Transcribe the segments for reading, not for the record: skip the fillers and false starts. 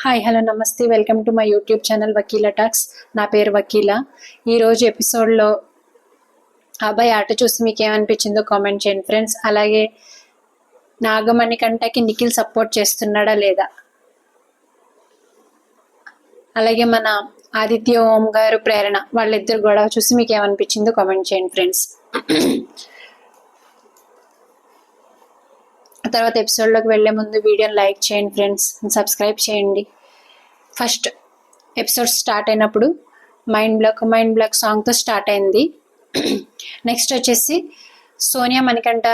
Hi hello నమస్తే welcome to my YouTube channel Vakeela Talks. నా పేరు వకీల. ఈరోజు ఎపిసోడ్లో అబ్బాయి ఆట చూసి మీకు ఏమనిపించిందో కామెంట్ చేయండి ఫ్రెండ్స్. అలాగే నాగమణి కంటకి నిఖిల్ సపోర్ట్ చేస్తున్నాడా లేదా, అలాగే మన ఆదిత్య ఓం గారు ప్రేరణ వాళ్ళిద్దరు గొడవ చూసి మీకు ఏమనిపించిందో కామెంట్ చేయండి ఫ్రెండ్స్. తర్వాత ఎపిసోడ్లోకి వెళ్లే ముందు వీడియోని లైక్ చేయండి ఫ్రెండ్స్, సబ్స్క్రైబ్ చేయండి. ఫస్ట్ ఎపిసోడ్ స్టార్ట్ అయినప్పుడు మైండ్ బ్లాక్ సాంగ్తో స్టార్ట్ అయింది. నెక్స్ట్ వచ్చేసి సోనియా మణికంఠ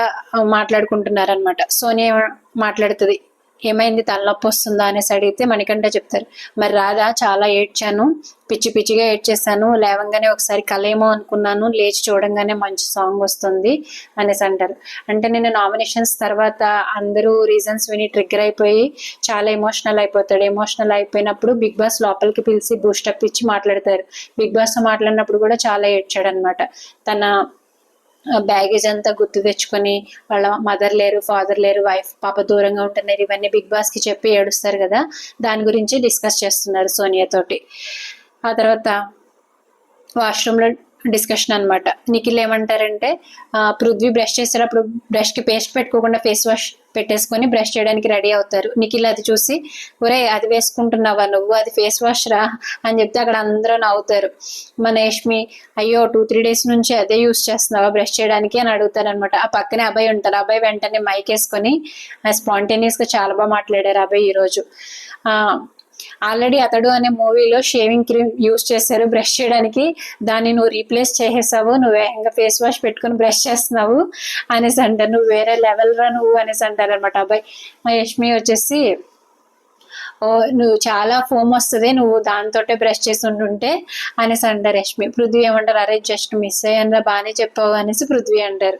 మాట్లాడుకుంటున్నారనమాట. సోనియా మాట్లాడుతుంది, ఏమైంది తలనొప్పి వస్తుందా అనేసి అడిగితే మణికంఠ చెప్తారు, మరి రాదా, చాలా ఏడ్చాను, పిచ్చిగా ఏడ్చేసాను, లేవంగానే ఒకసారి కలేమో అనుకున్నాను, లేచి చూడంగానే మంచి సాంగ్ వస్తుంది అనేసి అంటారు. అంటే నేను నామినేషన్స్ తర్వాత అందరూ రీజన్స్ విని ట్రిగ్గర్ అయిపోయి చాలా ఎమోషనల్ అయిపోతాడు. ఎమోషనల్ అయిపోయినప్పుడు బిగ్ బాస్ లోపలికి పిలిచి బూస్టప్ ఇచ్చి మాట్లాడతారు. బిగ్ బాస్ తో మాట్లాడినప్పుడు కూడా చాలా ఏడ్చాడు అనమాట. తన బ్యాగేజ్ అంతా గుర్తు తెచ్చుకొని వాళ్ళ మదర్ లేరు, ఫాదర్ లేరు, వైఫ్ పాప దూరంగా ఉంటున్నారు, ఇవన్నీ బిగ్ బాస్ కి చెప్పి ఏడుస్తారు కదా, దాని గురించి డిస్కస్ చేస్తున్నారు సోనియా తోటి. ఆ తర్వాత వాష్రూమ్ లో డిస్కషన్ అనమాట. నిఖిల్ ఏమంటారంటే పృథ్వీ బ్రష్ చేసేటప్పుడు బ్రష్ కి పేస్ట్ పెట్టుకోకుండా ఫేస్ వాష్ పెట్టేసుకొని బ్రష్ చేయడానికి రెడీ అవుతారు. నిఖిల్ అది చూసి, ఒరే అది వేసుకుంటున్నావా నువ్వు, అది ఫేస్ వాష్ రా అని చెప్తే అక్కడ అందరూ నవ్వుతారు. మన యష్మి, అయ్యో 2-3 days నుంచి అదే యూస్ చేస్తున్నావా బ్రష్ చేయడానికి అని అడుగుతారు అనమాట. ఆ పక్కనే అబ్బాయి ఉంటారు. అబ్బాయి వెంటనే మైక్ వేసుకొని స్పాంటేనియస్ గా చాలా బాగా మాట్లాడారు అబ్బాయి ఈరోజు. ఆల్రెడీ అతడు అనే మూవీలో షేవింగ్ క్రీమ్ యూజ్ చేశారు బ్రష్ చేయడానికి, దాన్ని నువ్వు రీప్లేస్ చేసేసావు, నువ్వు ఇంకా ఫేస్ వాష్ పెట్టుకుని బ్రష్ చేస్తున్నావు అనేసి అంటారు. నువ్వు వేరే లెవెల్ రా నువ్వు అనేసి అంటారు అనమాట అబ్బాయి. మా యష్మి వచ్చేసి, ఓ నువ్వు చాలా ఫోమ్ వస్తుంది, నువ్వు దాంతోటే బ్రష్ చేసి ఉంటుంటే అనేసి అంటారు యష్మి. పృథ్వీ ఏమంటారు, అరే జస్ట్ మిస్ అయ్యాను, బాగానే చెప్పావు అనేసి పృథ్వీ అంటారు.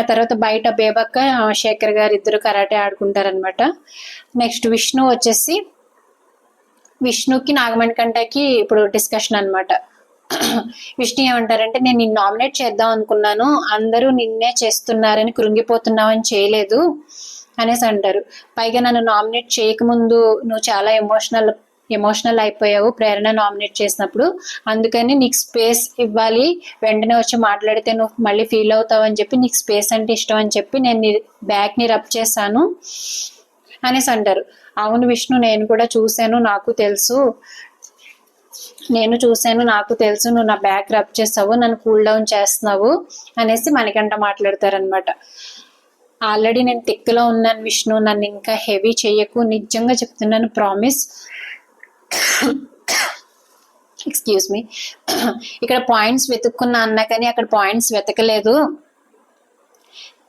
ఆ తర్వాత బయట బేబక్క శేఖర్ గారు ఇద్దరు కరాటే ఆడుకుంటారనమాట. నెక్స్ట్ విష్ణు వచ్చేసి, విష్ణుకి నాగమణి కంటకి ఇప్పుడు డిస్కషన్ అనమాట. విష్ణు ఏమంటారంటే, నేను నిన్ను నామినేట్ చేద్దాం అనుకున్నాను, అందరూ నిన్నే చేస్తున్నారని కృంగిపోతున్నావని చేయలేదు అనేసి అంటారు. పైగా నన్ను నామినేట్ చేయకముందు నువ్వు చాలా ఎమోషనల్ అయిపోయావు ప్రేరణ నామినేట్ చేసినప్పుడు, అందుకని నీకు స్పేస్ ఇవ్వాలి, వెంటనే వచ్చి మాట్లాడితే నువ్వు మళ్ళీ ఫీల్ అవుతావు అని చెప్పి నీకు స్పేస్ అంటే ఇష్టం అని చెప్పి నేను నీ బ్యాక్ని రబ్ చేశాను అనేసి అంటారు. అవును విష్ణు, నేను కూడా చూశాను, నాకు తెలుసు, నువ్వు నా బ్యాక్ రబ్ చేస్తావు, నన్ను కూల్ డౌన్ చేస్తున్నావు అనేసి మణికంఠ మాట్లాడతారనమాట. ఆల్రెడీ నేను తిక్కలో ఉన్నాను విష్ణు, నన్ను ఇంకా హెవీ చెయ్యకు, నిజంగా చెప్తున్నాను, ప్రామిస్. Excuse me. ఇక్కడ పాయింట్స్ వెతుక్కున్నా అన్నా కానీ అక్కడ పాయింట్స్ వెతకలేదు.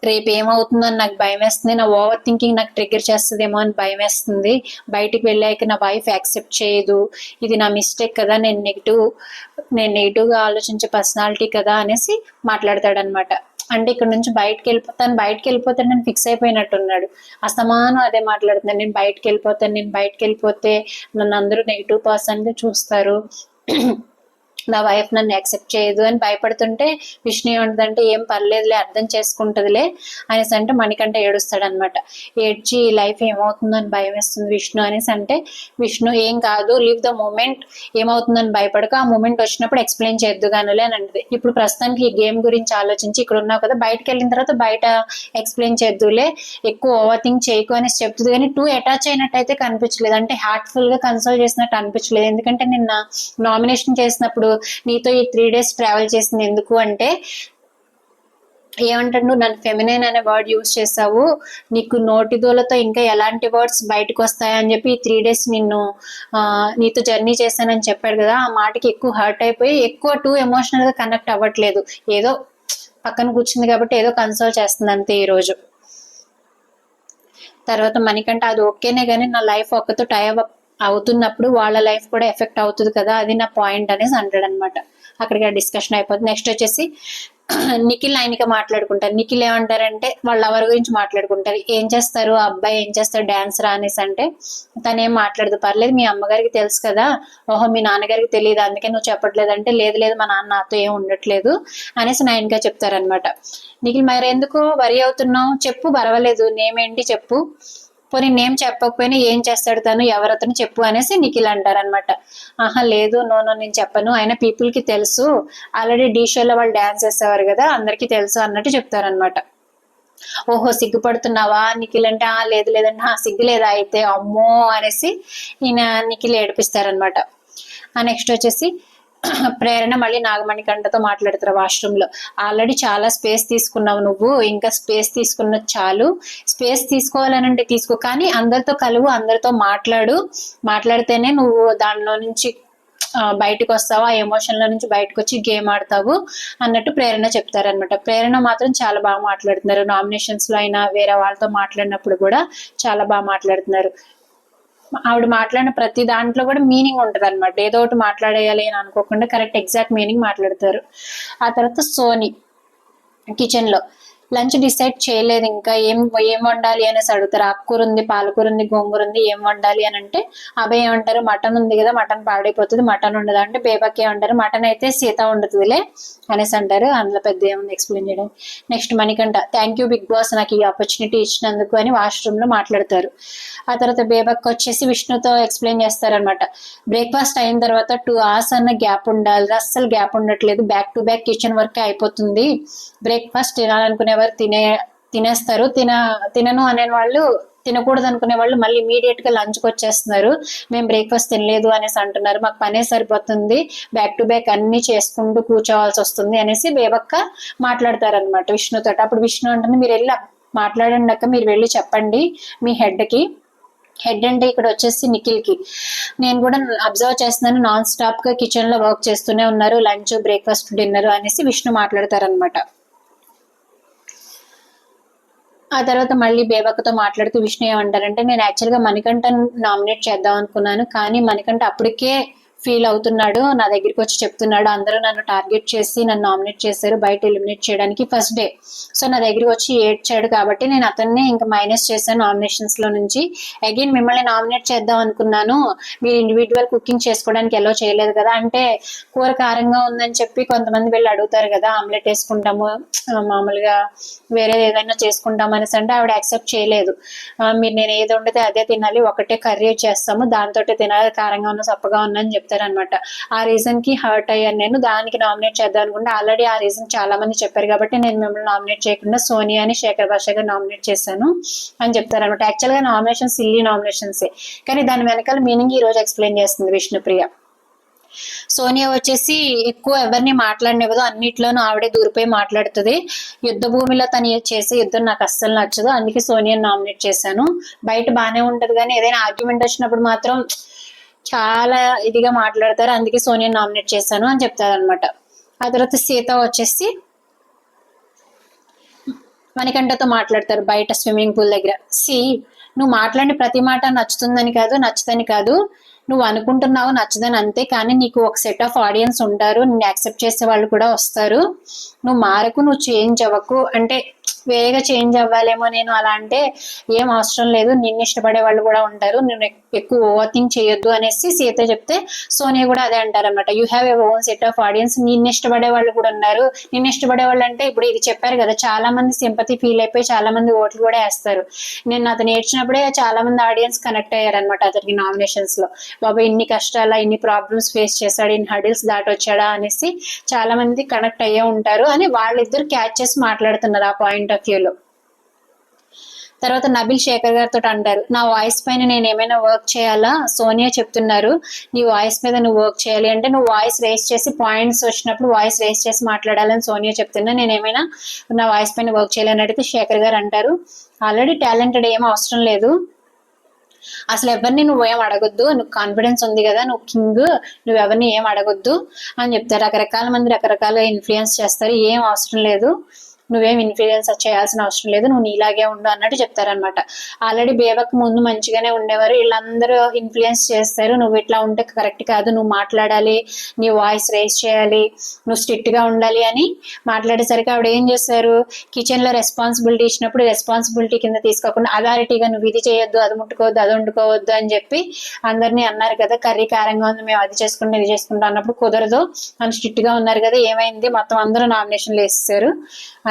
రేపు ఏమవుతుందని నాకు భయం వేస్తుంది, నా ఓవర్ థింకింగ్ నాకు ట్రిగ్గర్ చేస్తుందేమో అని భయం వేస్తుంది, బయటికి వెళ్ళాక నా వైఫ్ యాక్సెప్ట్ చేయదు, ఇది నా మిస్టేక్ కదా, నేను నెగిటివ్గా ఆలోచించే పర్సనాలిటీ కదా అనేసి మాట్లాడతాడనమాట. అంటే ఇక్కడ నుంచి బయటకు వెళ్ళిపోతాను ఫిక్స్ అయిపోయినట్టున్నాడు. అస్తమానం అదే మాట్లాడుతున్నాడు, నేను బయటకు వెళ్ళిపోతే నన్ను అందరూ నెగిటివ్ పర్సన్గా చూస్తారు, నా వైఫ్ నన్ను యాక్సెప్ట్ చేయదు అని భయపడుతుంటే విష్ణు ఏమంటుందంటే, ఏం పర్లేదులే, అర్థం చేసుకుంటుందిలే అనేసి అంటే మణికంఠ ఏడుస్తాడు అనమాట. ఏడ్చి లైఫ్ ఏమవుతుందని భయం వేస్తుంది విష్ణు అనేసి అంటే, విష్ణు ఏం కాదు, లీవ్ ద మూమెంట్, ఏమవుతుందని భయపడక, ఆ మూమెంట్ వచ్చినప్పుడు ఎక్స్ప్లెయిన్ చేద్దుగానులే అని అంటది. ఇప్పుడు ప్రస్తుతానికి ఈ గేమ్ గురించి ఆలోచించి ఇక్కడ ఉన్నావు కదా, బయటకు వెళ్ళిన తర్వాత బయట ఎక్స్ప్లెయిన్ చేద్దులే, ఎక్కువ ఓవర్ థింక్ చేయకు అనేసి చెప్తుంది. కానీ టూ అటాచ్ అయినట్టయితే కనిపించలేదు, అంటే హార్ట్ఫుల్ గా కన్సోల్ చేసినట్టు అనిపించలేదు. ఎందుకంటే నిన్న నామినేషన్ చేసినప్పుడు నీతో ఈ 3 days ట్రావెల్ చేసింది ఎందుకు అంటే, ఏమంటాడు, నువ్వు నన్ను ఫెమినైన్ అనే వర్డ్ యూజ్ చేసావు, నీకు నోటిదోలతో ఇంకా ఎలాంటి వర్డ్స్ బయటకు వస్తాయని చెప్పి ఈ 3 days నీతో జర్నీ చేశానని చెప్పాడు కదా, ఆ మాటకి ఎక్కువ హర్ట్ అయిపోయి ఎక్కువ టూ ఎమోషనల్ గా కనెక్ట్ అవ్వట్లేదు, ఏదో పక్కన కూర్చుంది కాబట్టి ఏదో కన్సోల్ చేస్తుంది అంతే ఈ రోజు. తర్వాత మణికంఠ, అది ఓకేనే కానీ నా లైఫ్ ఒక్కతో టై అవుతున్నప్పుడు వాళ్ళ లైఫ్ కూడా ఎఫెక్ట్ అవుతుంది కదా, అది నా పాయింట్ అనేసి అంటాడు అనమాట. అక్కడికి డిస్కషన్ అయిపోతుంది. నెక్స్ట్ వచ్చేసి నిఖిల్ ఆయనకి మాట్లాడుకుంటారు. నిఖిల్ ఏమంటారంటే వాళ్ళ లవర్ గురించి మాట్లాడుకుంటారు. ఏం చేస్తారు ఆ అబ్బాయి, ఏం చేస్తారు, డాన్స్ రా అనేసి అంటే తనేం మాట్లాడదు. పర్లేదు మీ అమ్మగారికి తెలుసు కదా, ఓహో మీ నాన్నగారికి తెలియదు అందుకే నువ్వు చెప్పట్లేదు అంటే, లేదు మా నాన్న నాతో ఏం ఉండట్లేదు అనేసి నయన్గా చెప్తారనమాట. నిఖిల్, మరి ఎందుకు వరి అవుతున్నావు, చెప్పు, పర్వాలేదు, నేమేంటి చెప్పు, పోనీ నేమ్ చెప్పకపోయినా ఏం చేస్తాడు తను, ఎవరతను చెప్పు అనేసి నిఖిల్ అంటారనమాట. ఆహా లేదు, నో నేను చెప్పను, అయినా పీపుల్ కి తెలుసు, ఆల్రెడీ డీ షోలో వాళ్ళు డాన్స్ చేసేవారు కదా, అందరికీ తెలుసు అన్నట్టు చెప్తారనమాట. ఓహో సిగ్గుపడుతున్నావా నిఖిల్ అంటే, లేదు లేదంటే సిగ్గు లేదా అయితే, అమ్మో అనేసి ఈయన నిఖిల్ ఏడిపిస్తారనమాట. నెక్స్ట్ వచ్చేసి ప్రేరణ మళ్ళీ నాగమణికంఠతో మాట్లాడతారు వాష్రూమ్ లో. ఆల్రెడీ చాలా స్పేస్ తీసుకున్నావు నువ్వు, ఇంకా స్పేస్ తీసుకున్న చాలు, స్పేస్ తీసుకోవాలనంటే తీసుకో, కానీ అందరితో కలువు, అందరితో మాట్లాడితేనే నువ్వు దానిలో నుంచి బయటకు వస్తావు, ఆ ఎమోషన్ లో నుంచి బయటకు వచ్చి గేమ్ ఆడతావు అన్నట్టు ప్రేరణ చెప్తారనమాట. ప్రేరణ మాత్రం చాలా బాగా మాట్లాడుతున్నారు, నామినేషన్స్ లో అయినా వేరే వాళ్ళతో మాట్లాడినప్పుడు కూడా చాలా బాగా మాట్లాడుతున్నారు. ఆవిడ మాట్లాడిన ప్రతి దాంట్లో కూడా మీనింగ్ ఉంటది అనమాట, ఏదో ఒకటి మాట్లాడేయాలి అని అనుకోకుండా కరెక్ట్ ఎగ్జాక్ట్ మీనింగ్ మాట్లాడతారు. ఆ తర్వాత సోని కిచెన్ లో లంచ్ డిసైడ్ చేయలేదు ఇంకా, ఏం వండాలి అనేసి అడుగుతారు. ఆకుకూర ఉంది, పాలకూర ఉంది, గోంగూర ఉంది, ఏం వండాలి అని అంటే అభయ్ ఏమంటారు, మటన్ ఉంది కదా, మటన్ పాడైపోతుంది, మటన్ ఉండదు అంటే బేబక్ ఏమంటారు, మటన్ అయితే సీత ఉండదులే అనేసి అంటారు. అందులో పెద్ద ఏముంది ఎక్స్ప్లెయిన్ చేయడం. Next Manikanta, thank you Big Boss నాకు ఈ ఆపర్చునిటీ ఇచ్చినందుకు అని వాష్రూమ్ లో మాట్లాడతారు. ఆ తర్వాత బేబక్ వచ్చేసి విష్ణుతో ఎక్స్ప్లెయిన్ చేస్తారనమాట. బ్రేక్ఫాస్ట్ అయిన తర్వాత 2 hours అన్న గ్యాప్ ఉండాలి, అస్సలు గ్యాప్ ఉండట్లేదు, back to back kitchen work అయిపోతుంది, బ్రేక్ఫాస్ట్ తినాలనుకునేవారు తినేస్తారు, తినను అనే వాళ్ళు, తినకూడదు అనుకునే వాళ్ళు మళ్ళీ ఇమీడియట్ గా లంచ్కి వచ్చేస్తున్నారు, మేము బ్రేక్ఫాస్ట్ తినలేదు అనేసి అంటున్నారు, మాకు పనే సరిపోతుంది, బ్యాక్ టు బ్యాక్ అన్ని చేసుకుంటూ కూర్చోవాల్సి వస్తుంది అనేసి బేబక్క మాట్లాడతారనమాట విష్ణుతో. అప్పుడు విష్ణు అంటుంది, మీరు వెళ్ళి మాట్లాడండి అక్క, మీరు వెళ్ళి చెప్పండి మీ హెడ్ అంటే ఇక్కడ వచ్చేసి నిఖిల్ కి, నేను కూడా అబ్జర్వ్ చేస్తున్నాను, నాన్ స్టాప్ గా కిచెన్ లో వర్క్ చేస్తూనే ఉన్నారు, లంచ్ బ్రేక్ఫాస్ట్ డిన్నర్ అనేసి విష్ణు మాట్లాడతారనమాట. ఆ తర్వాత మళ్ళీ బేబక్కతో మాట్లాడుతూ విష్ణు ఏమంటారంటే, నేను యాక్చువల్గా మణికంఠ నామినేట్ చేద్దాం అనుకున్నాను, కానీ మణికంఠ అప్పటికే ఫీల్ అవుతున్నాడు, నా దగ్గరికి వచ్చి చెప్తున్నాడు, అందరూ నన్ను టార్గెట్ చేసి నన్ను నామినేట్ చేశారు బయట ఎలిమినేట్ చేయడానికి ఫస్ట్ డే, సో నా దగ్గరికి వచ్చి ఏడ్చాడు కాబట్టి నేను అతన్ని ఇంకా మైనస్ చేశాను నామినేషన్స్ లో నుంచి, అగైన్ మిమ్మల్ని నామినేట్ చేద్దాం అనుకున్నాను, మీరు ఇండివిజువల్ కుకింగ్ చేసుకోవడానికి ఎలా చేయలేదు కదా అంటే, కూర కారంగా ఉందని చెప్పి కొంతమంది వెళ్ళి అడుగుతారు కదా, ఆమ్లెట్ వేసుకుంటాము మామూలుగా వేరే ఏదైనా చేసుకుంటాం అనేసి అంటే ఆవిడ యాక్సెప్ట్ చేయలేదు, మీరు నేను ఏది వండితే అదే తినాలి, ఒకటే కర్రీ చేస్తాము దాంతో తినాలి, కారంగా ఉన్న సప్పగా ఉన్నా అని చెప్తారనమాట. ఆ రీజన్ కి హర్ట్ అయ్యాను నేను, దానికి నామినేట్ చేద్దాం అనుకుంటే ఆల్రెడీ ఆ రీజన్ చాలా మంది చెప్పారు కాబట్టి నేను మిమ్మల్ని నామినేట్ చేయకుండా సోనియాని శేఖర్ భాష గారు నామినేట్ చేశాను అని చెప్తారనమాట. యాక్చువల్ గా నామినేషన్స్ సిల్లీ నామినేషన్సే, కానీ దాని వెనకాల మీనింగ్ ఈ రోజు ఎక్స్ప్లెయిన్ చేస్తుంది విష్ణుప్రియ. సోనియా వచ్చేసి ఎక్కువ ఎవరిని మాట్లాడనివ్వదు, అన్నిట్లోనూ ఆవిడే దూరిపోయి మాట్లాడుతుంది, యుద్ధ భూమిలో తను చేసే యుద్ధం నాకు అస్సలు నచ్చదు, అందుకే సోనియాని నామినేట్ చేశాను, బయట బాగానే ఉంటది కానీ ఏదైనా ఆర్గ్యుమెంట్ వచ్చినప్పుడు మాత్రం చాలా ఇదిగా మాట్లాడతారు, అందుకే సోనియాని నామినేట్ చేశాను అని చెప్తారు అనమాట. ఆ తర్వాత సీత వచ్చేసి మణికంఠతో మాట్లాడతారు బయట స్విమ్మింగ్ పూల్ దగ్గర. నువ్వు మాట్లాడిన ప్రతి మాట నచ్చుతుందని కాదు, నచ్చుదని కాదు, నువ్వు అనుకుంటున్నావు నచ్చదని అంతే, కానీ నీకు ఒక సెట్ ఆఫ్ ఆడియన్స్ ఉంటారు, నిన్ను యాక్సెప్ట్ చేసే వాళ్ళు కూడా వస్తారు, నువ్వు మారకు, నువ్వు చేంజ్ అవ్వకు అంటే వేరేగా చేంజ్ అవ్వాలేమో నేను అలా అంటే ఏం అవసరం లేదు, నిన్ను ఇష్టపడే వాళ్ళు కూడా ఉంటారు, నేను ఎక్కువ ఓవర్ థింక్ చేయొద్దు అనేసి సీత చెప్తే సోనియా కూడా అదే అంటారనమాట. You have a own set of audience, నిన్ను ఇష్టపడే వాళ్ళు కూడా ఉన్నారు, నిన్ను ఇష్టపడే వాళ్ళు అంటే ఇప్పుడు ఇది చెప్పారు కదా, చాలా మంది సింపతి ఫీల్ అయిపోయి చాలా మంది ఓట్లు కూడా వేస్తారు, నేను అతను ఏడ్చినప్పుడే చాలా మంది ఆడియన్స్ కనెక్ట్ అయ్యారనమాట అతనికి నామినేషన్స్ లో, బాబా ఇన్ని కష్టాలా, ఇన్ని ప్రాబ్లమ్స్ ఫేస్ చేశాడు, ఇన్ని హడిల్స్ దాటొచ్చాడా అనేసి చాలా మంది కనెక్ట్ అయ్యే ఉంటారు అని వాళ్ళిద్దరు క్యాచ్ చేసి మాట్లాడుతున్నారు ఆ పాయింట్ ఆఫ్ వ్యూలో. తర్వాత నబిల్ శేఖర్ గారితో అంటారు, నా వాయిస్ పైన నేను ఏమైనా వర్క్ చేయాలా, సోనియా చెప్తున్నారు నీ వాయిస్ మీద నువ్వు వర్క్ చేయాలి అంటే, నువ్వు వాయిస్ రేస్ చేసి పాయింట్స్ వచ్చినప్పుడు వాయిస్ రేస్ చేసి మాట్లాడాలని సోనియా చెప్తున్నా, నేను ఏమైనా నా వాయిస్ పైన వర్క్ చేయాలని అడిగితే శేఖర్ గారు అంటారు, ఆల్రెడీ టాలెంటెడ్ ఏం అవసరం లేదు, అసలు ఎవరిని నువ్వేం అడగొద్దు, నువ్వు కాన్ఫిడెన్స్ ఉంది కదా, నువ్వు కింగ్, నువ్వు ఎవరిని ఏం అడగొద్దు అని చెప్తారు. రకరకాల మంది రకరకాలుగా ఇన్ఫ్లుయెన్స్ చేస్తారు, ఏం అవసరం లేదు, నువ్వేం ఇన్ఫ్లుయెన్స్ చేయాల్సిన అవసరం లేదు, నువ్వు నీలాగే ఉండు అన్నట్టు చెప్తారనమాట. ఆల్రెడీ బేబక్ ముందు మంచిగానే ఉండేవారు, వీళ్ళందరూ ఇన్ఫ్లుయెన్స్ చేస్తారు, నువ్వు ఇట్లా ఉంటే కరెక్ట్ కాదు, నువ్వు మాట్లాడాలి, నీ వాయిస్ రేస్ చేయాలి, నువ్వు స్ట్రిక్ట్ గా ఉండాలి అని మాట్లాడేసరికి ఆవిడ ఏం చేస్తారు, కిచెన్ లో రెస్పాన్సిబిలిటీ ఇచ్చినప్పుడు రెస్పాన్సిబిలిటీ కింద తీసుకోకుండా అథారిటీగా నువ్వు ఇది చేయొద్దు, అది ముట్టుకోవద్దు, అది వండుకోవద్దు అని చెప్పి అందరినీ అన్నారు కదా, కర్రీ కారంగా ఉంది మేము అది చేసుకుంటాం ఇది చేసుకుంటాం అన్నప్పుడు కుదరదు అని స్ట్రిక్ట్ గా ఉన్నారు కదా, ఏమైంది మొత్తం అందరూ నామినేషన్లు వేసేసారు,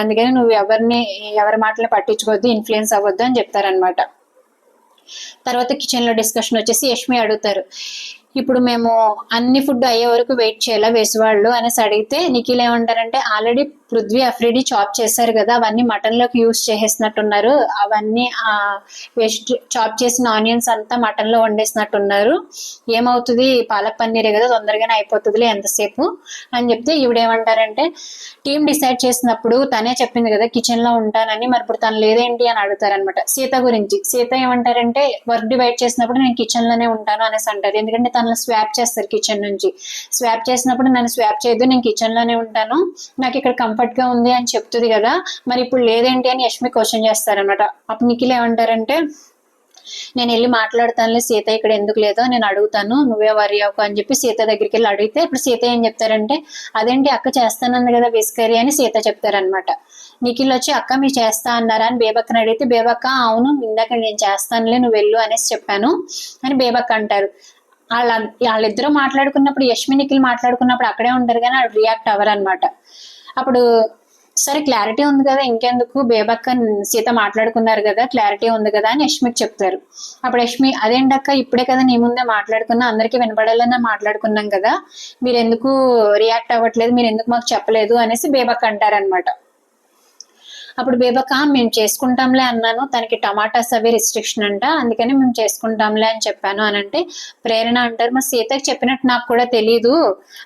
అందుకని నువ్వు ఎవరి మాటలు పట్టించుకోవద్దు, ఇన్ఫ్లుయెన్స్ అవ్వద్దు అని చెప్తారనమాట. తర్వాత కిచెన్లో డిస్కషన్ వచ్చేసి యష్మి అడుగుతారు, ఇప్పుడు మేము అన్ని ఫుడ్ అయ్యే వరకు వెయిట్ చేయాలా వేసేవాళ్ళు అనేసి అడిగితే నిఖిల్ ఏమంటారంటే, ఆల్రెడీ పృథ్వీ అఫ్రీడి చాప్ చేశారు కదా, అవన్నీ మటన్లోకి యూస్ చేసేసినట్టున్నారు, అవన్నీ వేస్ట్ చాప్ చేసిన ఆనియన్స్ అంతా మటన్లో వండేసినట్టున్నారు, ఏమవుతుంది పాలక్ పన్నీరే కదా తొందరగానే అయిపోతుందిలే ఎంతసేపు అని చెప్తే, ఈవిడేమంటారంటే టీం డిసైడ్ చేసినప్పుడు తనే చెప్పింది కదా కిచెన్లో ఉంటానని, మరి ఇప్పుడు తను లేదేంటి అని అడుగుతారనమాట. సీత గురించి సీత ఏమంటారంటే, వర్క్ డివైడ్ చేసినప్పుడు నేను కిచెన్లోనే ఉంటాను అనేసి అంటారు. ఎందుకంటే తనను స్వాప్ చేస్తారు కిచెన్ నుంచి, స్వాప్ చేసినప్పుడు నన్ను స్వాప్ చేయొద్దు, నేను కిచెన్లోనే ఉంటాను, నాకు ఇక్కడ కంఫర్ట్ గా ఉంది అని చెప్తుంది కదా, మరి ఇప్పుడు లేదేంటి అని యష్మి క్వశ్చన్ చేస్తారనమాట. అప్పుడు నిఖిల్ ఏమంటారంటే, నేను వెళ్ళి మాట్లాడతానులే సీత ఇక్కడ ఎందుకు లేదో నేను అడుగుతాను, నువ్వే వరి అవ్వకు అని చెప్పి సీత దగ్గరికి వెళ్ళి అడిగితే, ఇప్పుడు సీత ఏం చెప్తారంటే, అదేంటి అక్క చేస్తానంది కదా వెజ్ కర్రీ అని సీత చెప్తారనమాట. నిఖిల్ వచ్చి అక్క మీరు చేస్తా అన్నారా అని బేబక్కని అడిగితే, బేబక్క అవును ఇందాక నేను చేస్తానులే నువ్వు వెళ్ళు అనేసి చెప్పాను అని బేబక్క అంటారు. వాళ్ళిద్దరూ మాట్లాడుకున్నప్పుడు యష్మి నిఖిల్ మాట్లాడుకున్నప్పుడు అక్కడే ఉంటారు కానీ వాళ్ళు రియాక్ట్ అవ్వరు అనమాట. అప్పుడు సరే క్లారిటీ ఉంది కదా ఇంకెందుకు, బేబక్క సీత మాట్లాడుకున్నారు కదా క్లారిటీ ఉంది కదా అని యష్మికి చెప్తారు. అప్పుడు యష్మి అదేంటక్క ఇప్పుడే కదా నీ ముందే మాట్లాడుకున్నా, అందరికీ వినపడాలని మాట్లాడుకున్నాం కదా, మీరు ఎందుకు రియాక్ట్ అవ్వట్లేదు, మీరు ఎందుకు మాకు చెప్పలేదు అనేసి బేబక్క అంటారనమాట. అప్పుడు బేబక్క మేము చేసుకుంటాంలే అన్నాను, తనకి టమాటాస్ అవి రిస్ట్రిక్షన్ అంట, అందుకని మేము చేసుకుంటాంలే అని చెప్పాను అని అంటే, ప్రేరణ అంటారు మా సీతకి చెప్పినట్టు నాకు కూడా తెలీదు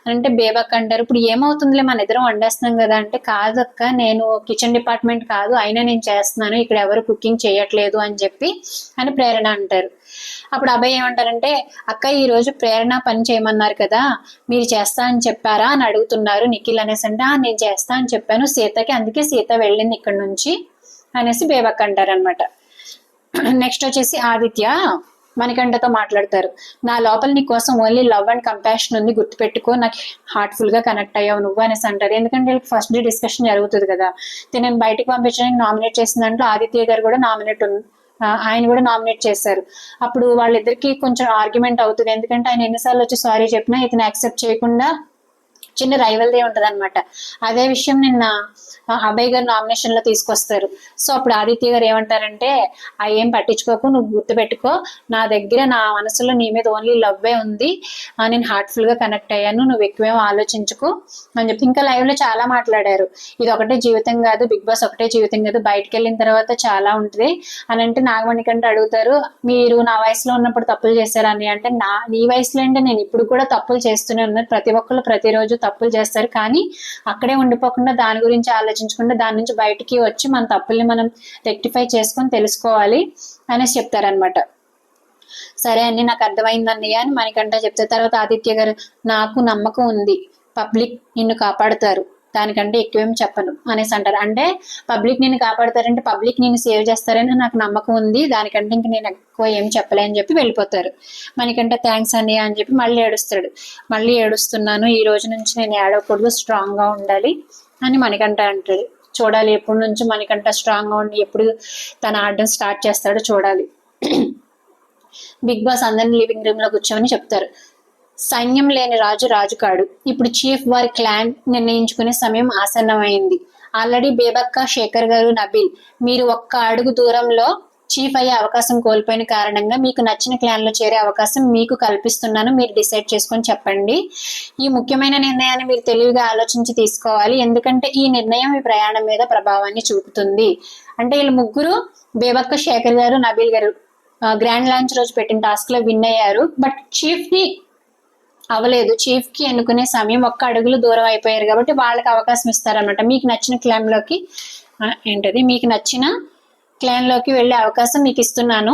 అని అంటే, బేబక్క అంటారు ఇప్పుడు ఏమవుతుందిలే మన ఇద్దరం వండేస్తున్నాం కదా అంటే, కాదక్క నేను కిచెన్ డిపార్ట్మెంట్ కాదు అయినా నేను చేస్తున్నాను, ఇక్కడ ఎవరు కుకింగ్ చేయట్లేదు అని చెప్పి అని ప్రేరణ అంటారు. అప్పుడు అభయ్ ఏమంటారంటే, అక్క ఈ రోజు ప్రేరణ పని చేయమన్నారు కదా మీరు చేస్తా అని చెప్పారా అని అడుగుతున్నారు నిఖిల్ అనేసి అంటే, నేను చేస్తా అని చెప్పాను సీతకి, అందుకే సీత వెళ్ళింది ఇక్కడ నుంచి అనేసి బేబక్క అంటారనమాట. నెక్స్ట్ వచ్చేసి ఆదిత్య మణికంఠతో మాట్లాడతారు. నా లోపల నీ కోసం ఓన్లీ లవ్ అండ్ కంపాషన్ ఉంది, గుర్తుపెట్టుకో, నాకు హార్ట్ఫుల్ గా కనెక్ట్ అయ్యావు నువ్వు అనేసి అంటారు. ఎందుకంటే ఫస్ట్ డే డిస్కషన్ జరుగుతుంది కదా, నేను బయటకు పంపించడానికి నామినేట్ చేసిన దాంట్లో ఆదిత్య గారు కూడా ఆయన కూడా నామినేట్ చేశారు. అప్పుడు వాళ్ళిద్దరికి కొంచెం ఆర్గ్యుమెంట్ అవుతుంది, ఎందుకంటే ఆయన ఎన్నిసార్లు వచ్చి సారీ చెప్పినా ఇతను యాక్సెప్ట్ చేయకుండా చిన్న రైవల్దే ఉంటది అనమాట. అదే విషయం నిన్న అభయ్ గారు నామినేషన్ లో తీసుకొస్తారు. సో అప్పుడు ఆదిత్య గారు ఏమంటారంటే, ఏం పట్టించుకోకు, నువ్వు గుర్తుపెట్టుకో, నా దగ్గర నా మనసులో నీ మీద ఓన్లీ లవ్వే ఉంది, నేను హార్ట్ఫుల్ గా కనెక్ట్ అయ్యాను, నువ్వు ఎక్కువేమో ఆలోచించుకో అని చెప్పి ఇంకా లైవ్ లో చాలా మాట్లాడారు. ఇది ఒకటే జీవితం కాదు, బిగ్ బాస్ ఒకటే జీవితం కాదు, బయటకు వెళ్ళిన తర్వాత చాలా ఉంటుంది అని అంటే, నాగమణి కంటే అడుగుతారు మీరు నా వయసులో ఉన్నప్పుడు తప్పులు చేశారని అంటే, నీ వయసులో అంటే నేను ఇప్పుడు కూడా తప్పులు చేస్తూనే ఉన్నాను, ప్రతి ఒక్కళ్ళు ప్రతిరోజు తప్పులు చేస్తారు, కానీ అక్కడే ఉండిపోకుండా దాని గురించి ఆలోచించకుండా దాని నుంచి బయటికి వచ్చి మన తప్పుల్ని మనం రెక్టిఫై చేసుకొని తెలుసుకోవాలి అనేసి చెప్తారనమాట. సరే అన్ని నాకు అర్థమైంది అన్నయ్య అని మణికంఠ చెప్తారు. తర్వాత ఆదిత్య గారు నాకు నమ్మకం ఉంది పబ్లిక్ నిన్ను కాపాడుతారు, దానికంటే ఎక్కువేం చెప్పను అనేసి అంటారు. అంటే పబ్లిక్ నిన్ను కాపాడతారంటే పబ్లిక్ నిన్ను సేవ్ చేస్తారని నాకు నమ్మకం ఉంది, దానికంటే ఇంక నేను ఎక్కువ ఏం చెప్పలే అని చెప్పి వెళ్ళిపోతారు. మనకంటే థ్యాంక్స్ అన్నయ్య అని చెప్పి మళ్ళీ ఏడుస్తాడు. మళ్ళీ ఏడుస్తున్నాను, ఈ రోజు నుంచి నేను ఏడవకూడదు, స్ట్రాంగ్ గా ఉండాలి అని మణికంఠ అంటాడు. చూడాలి ఎప్పటి నుంచి మణికంఠ స్ట్రాంగ్ గా ఉండి ఎప్పుడు తన ఆడడం స్టార్ట్ చేస్తాడో చూడాలి. బిగ్ బాస్ అందరిని లివింగ్ రూమ్ లో కూర్చోమని చెప్తారు. సైన్యం లేని రాజు రాజు కాడు, ఇప్పుడు చీఫ్ వారి క్లాన్ నిర్ణయించుకునే సమయం ఆసన్నమైంది. ఆల్రెడీ బేబక్క, శేఖర్ గారు, నబీల్ మీరు ఒక్క అడుగు దూరంలో చీఫ్ అయ్యే అవకాశం కోల్పోయిన కారణంగా మీకు నచ్చిన క్లాన్ లో చేరే అవకాశం మీకు కల్పిస్తున్నాను, మీరు డిసైడ్ చేసుకొని చెప్పండి. ఈ ముఖ్యమైన నిర్ణయాన్ని మీరు తెలివిగా ఆలోచించి తీసుకోవాలి, ఎందుకంటే ఈ నిర్ణయం మీ ప్రయాణం మీద ప్రభావాన్ని చూపుతుంది. అంటే వీళ్ళు ముగ్గురు బేబక్క, శేఖర్ గారు, నబీల్ గారు గ్రాండ్ లాంచ్ రోజు పెట్టిన టాస్క్ లో విన్ అయ్యారు, బట్ చీఫ్ ని అవ్వలేదు. చీఫ్ కి ఎన్నుకునే సమయం ఒక్క అడుగులు దూరం అయిపోయారు కాబట్టి వాళ్ళకి అవకాశం ఇస్తారనమాట. మీకు నచ్చిన క్లాన్ లోకి మీకు నచ్చిన క్లాన్ లోకి వెళ్ళే అవకాశం మీకు ఇస్తున్నాను,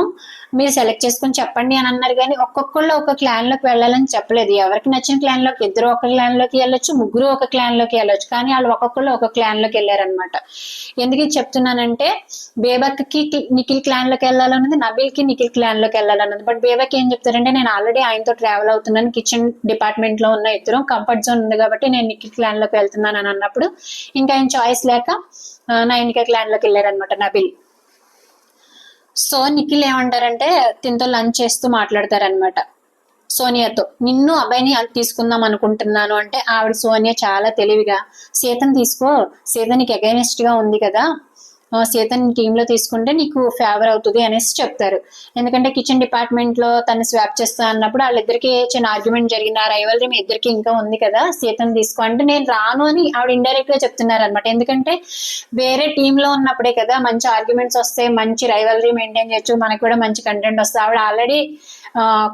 మీరు సెలెక్ట్ చేసుకుని చెప్పండి అని అన్నారు. కానీ ఒక్కొక్కళ్ళు ఒక క్లాన్ లోకి వెళ్ళాలని చెప్పలేదు. ఎవరికి నచ్చిన క్లాన్ లోకి ఇద్దరు ఒక క్లాన్ లోకి వెళ్ళొచ్చు, ముగ్గురు ఒక క్లాన్ లోకి వెళ్ళొచ్చు, కానీ వాళ్ళు ఒక్కొక్కళ్ళు ఒక క్లాన్ లోకి వెళ్ళారనమాట. ఎందుకు ఇది చెప్తున్నానంటే, బేబక్కి నిఖిల్ క్లాన్ లోకి వెళ్ళాలన్నది, నబీల్ కి నిఖిల్ క్లాన్ లోకి వెళ్ళాలన్నది. బట్ బేబక్ ఏం చెప్తారంటే, నేను ఆల్రెడీ ఆయనతో ట్రావెల్ అవుతున్నాను, కిచెన్ డిపార్ట్మెంట్ లో ఉన్న ఇద్దరు కంఫర్ట్ జోన్ ఉంది కాబట్టి నేను నిఖిల్ క్లాన్ లోకి వెళ్తున్నాను అని అన్నప్పుడు ఇంకా ఆయన చాయిస్ లేక నైనికా క్లాన్ లోకి వెళ్ళారనమాట నబీల్. సో నిఖిల్ ఏమంటారంటే, తినతో లంచ్ చేస్తూ మాట్లాడతారనమాట సోనియాతో. నిన్ను అబ్బాయిని తీసుకుందాం అనుకుంటున్నాను అంటే ఆవిడ సోనియా చాలా తెలివిగా, సీతను తీసుకో, సీత నీకు అగైనెస్ట్ గా ఉంది కదా, సీతని టీంలో తీసుకుంటే నీకు ఫేవర్ అవుతుంది అనేసి చెప్తారు. ఎందుకంటే కిచెన్ డిపార్ట్మెంట్లో తను స్వాప్ చేస్తా అన్నప్పుడు వాళ్ళిద్దరికి చిన్న ఆర్గ్యుమెంట్ జరిగింది. ఆ రైవల్రీ మీ ఇద్దరికి ఇంకా ఉంది కదా, సీతను తీసుకో అంటే నేను రాను అని ఆవిడ ఇండైరెక్ట్ గా చెప్తున్నారు అనమాట. ఎందుకంటే వేరే టీంలో ఉన్నప్పుడే కదా మంచి ఆర్గ్యుమెంట్స్ వస్తాయి, మంచి రైవల్రీ మెయింటైన్ చేయొచ్చు, మనకు కూడా మంచి కంటెంట్ వస్తుంది. ఆవిడ ఆల్రెడీ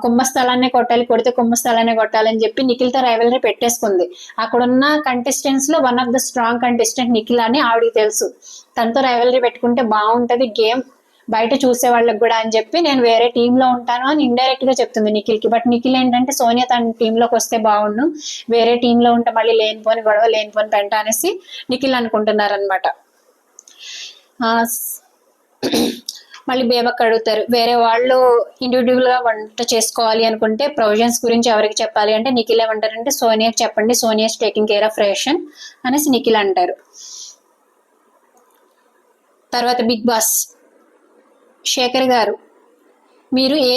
కుంభస్థలాన్ని కొట్టాలి, కొడితే కుంభస్థలాన్ని కొట్టాలని చెప్పి నిఖిల్తో రైవల్రీ పెట్టేసుకుంది. అక్కడున్న కంటెస్టెంట్స్ లో one of the strong contestant Nikhil అని ఆవిడకి తెలుసు. తనతో రైవల్రీ పెట్టుకుంటే బాగుంటది గేమ్ బయట చూసే వాళ్ళకి కూడా అని చెప్పి నేను వేరే టీంలో ఉంటాను అని ఇండైరెక్ట్ గా చెప్తుంది నిఖిల్ కి. బట్ నిఖిల్ ఏంటంటే సోనియా తన టీంలోకి వస్తే బాగుండు, వేరే టీంలో ఉంటే మళ్ళీ లేనిపోని గొడవ లేనిపోని పెంట అనేసి నిఖిల్ అనుకుంటున్నారు అనమాట. మళ్ళీ బేబక్ అడుగుతారు, వేరే వాళ్ళు ఇండివిజువల్ గా వంట చేసుకోవాలి అనుకుంటే ప్రొవిజన్స్ గురించి ఎవరికి చెప్పాలి అంటే నిఖిల్ ఏమంటారంటే సోనియాకి చెప్పండి, Sonia taking care of ration అనేసి నిఖిల్ అంటారు. తర్వాత బిగ్ బాస్ శేఖర్ గారు, మీరు ఏ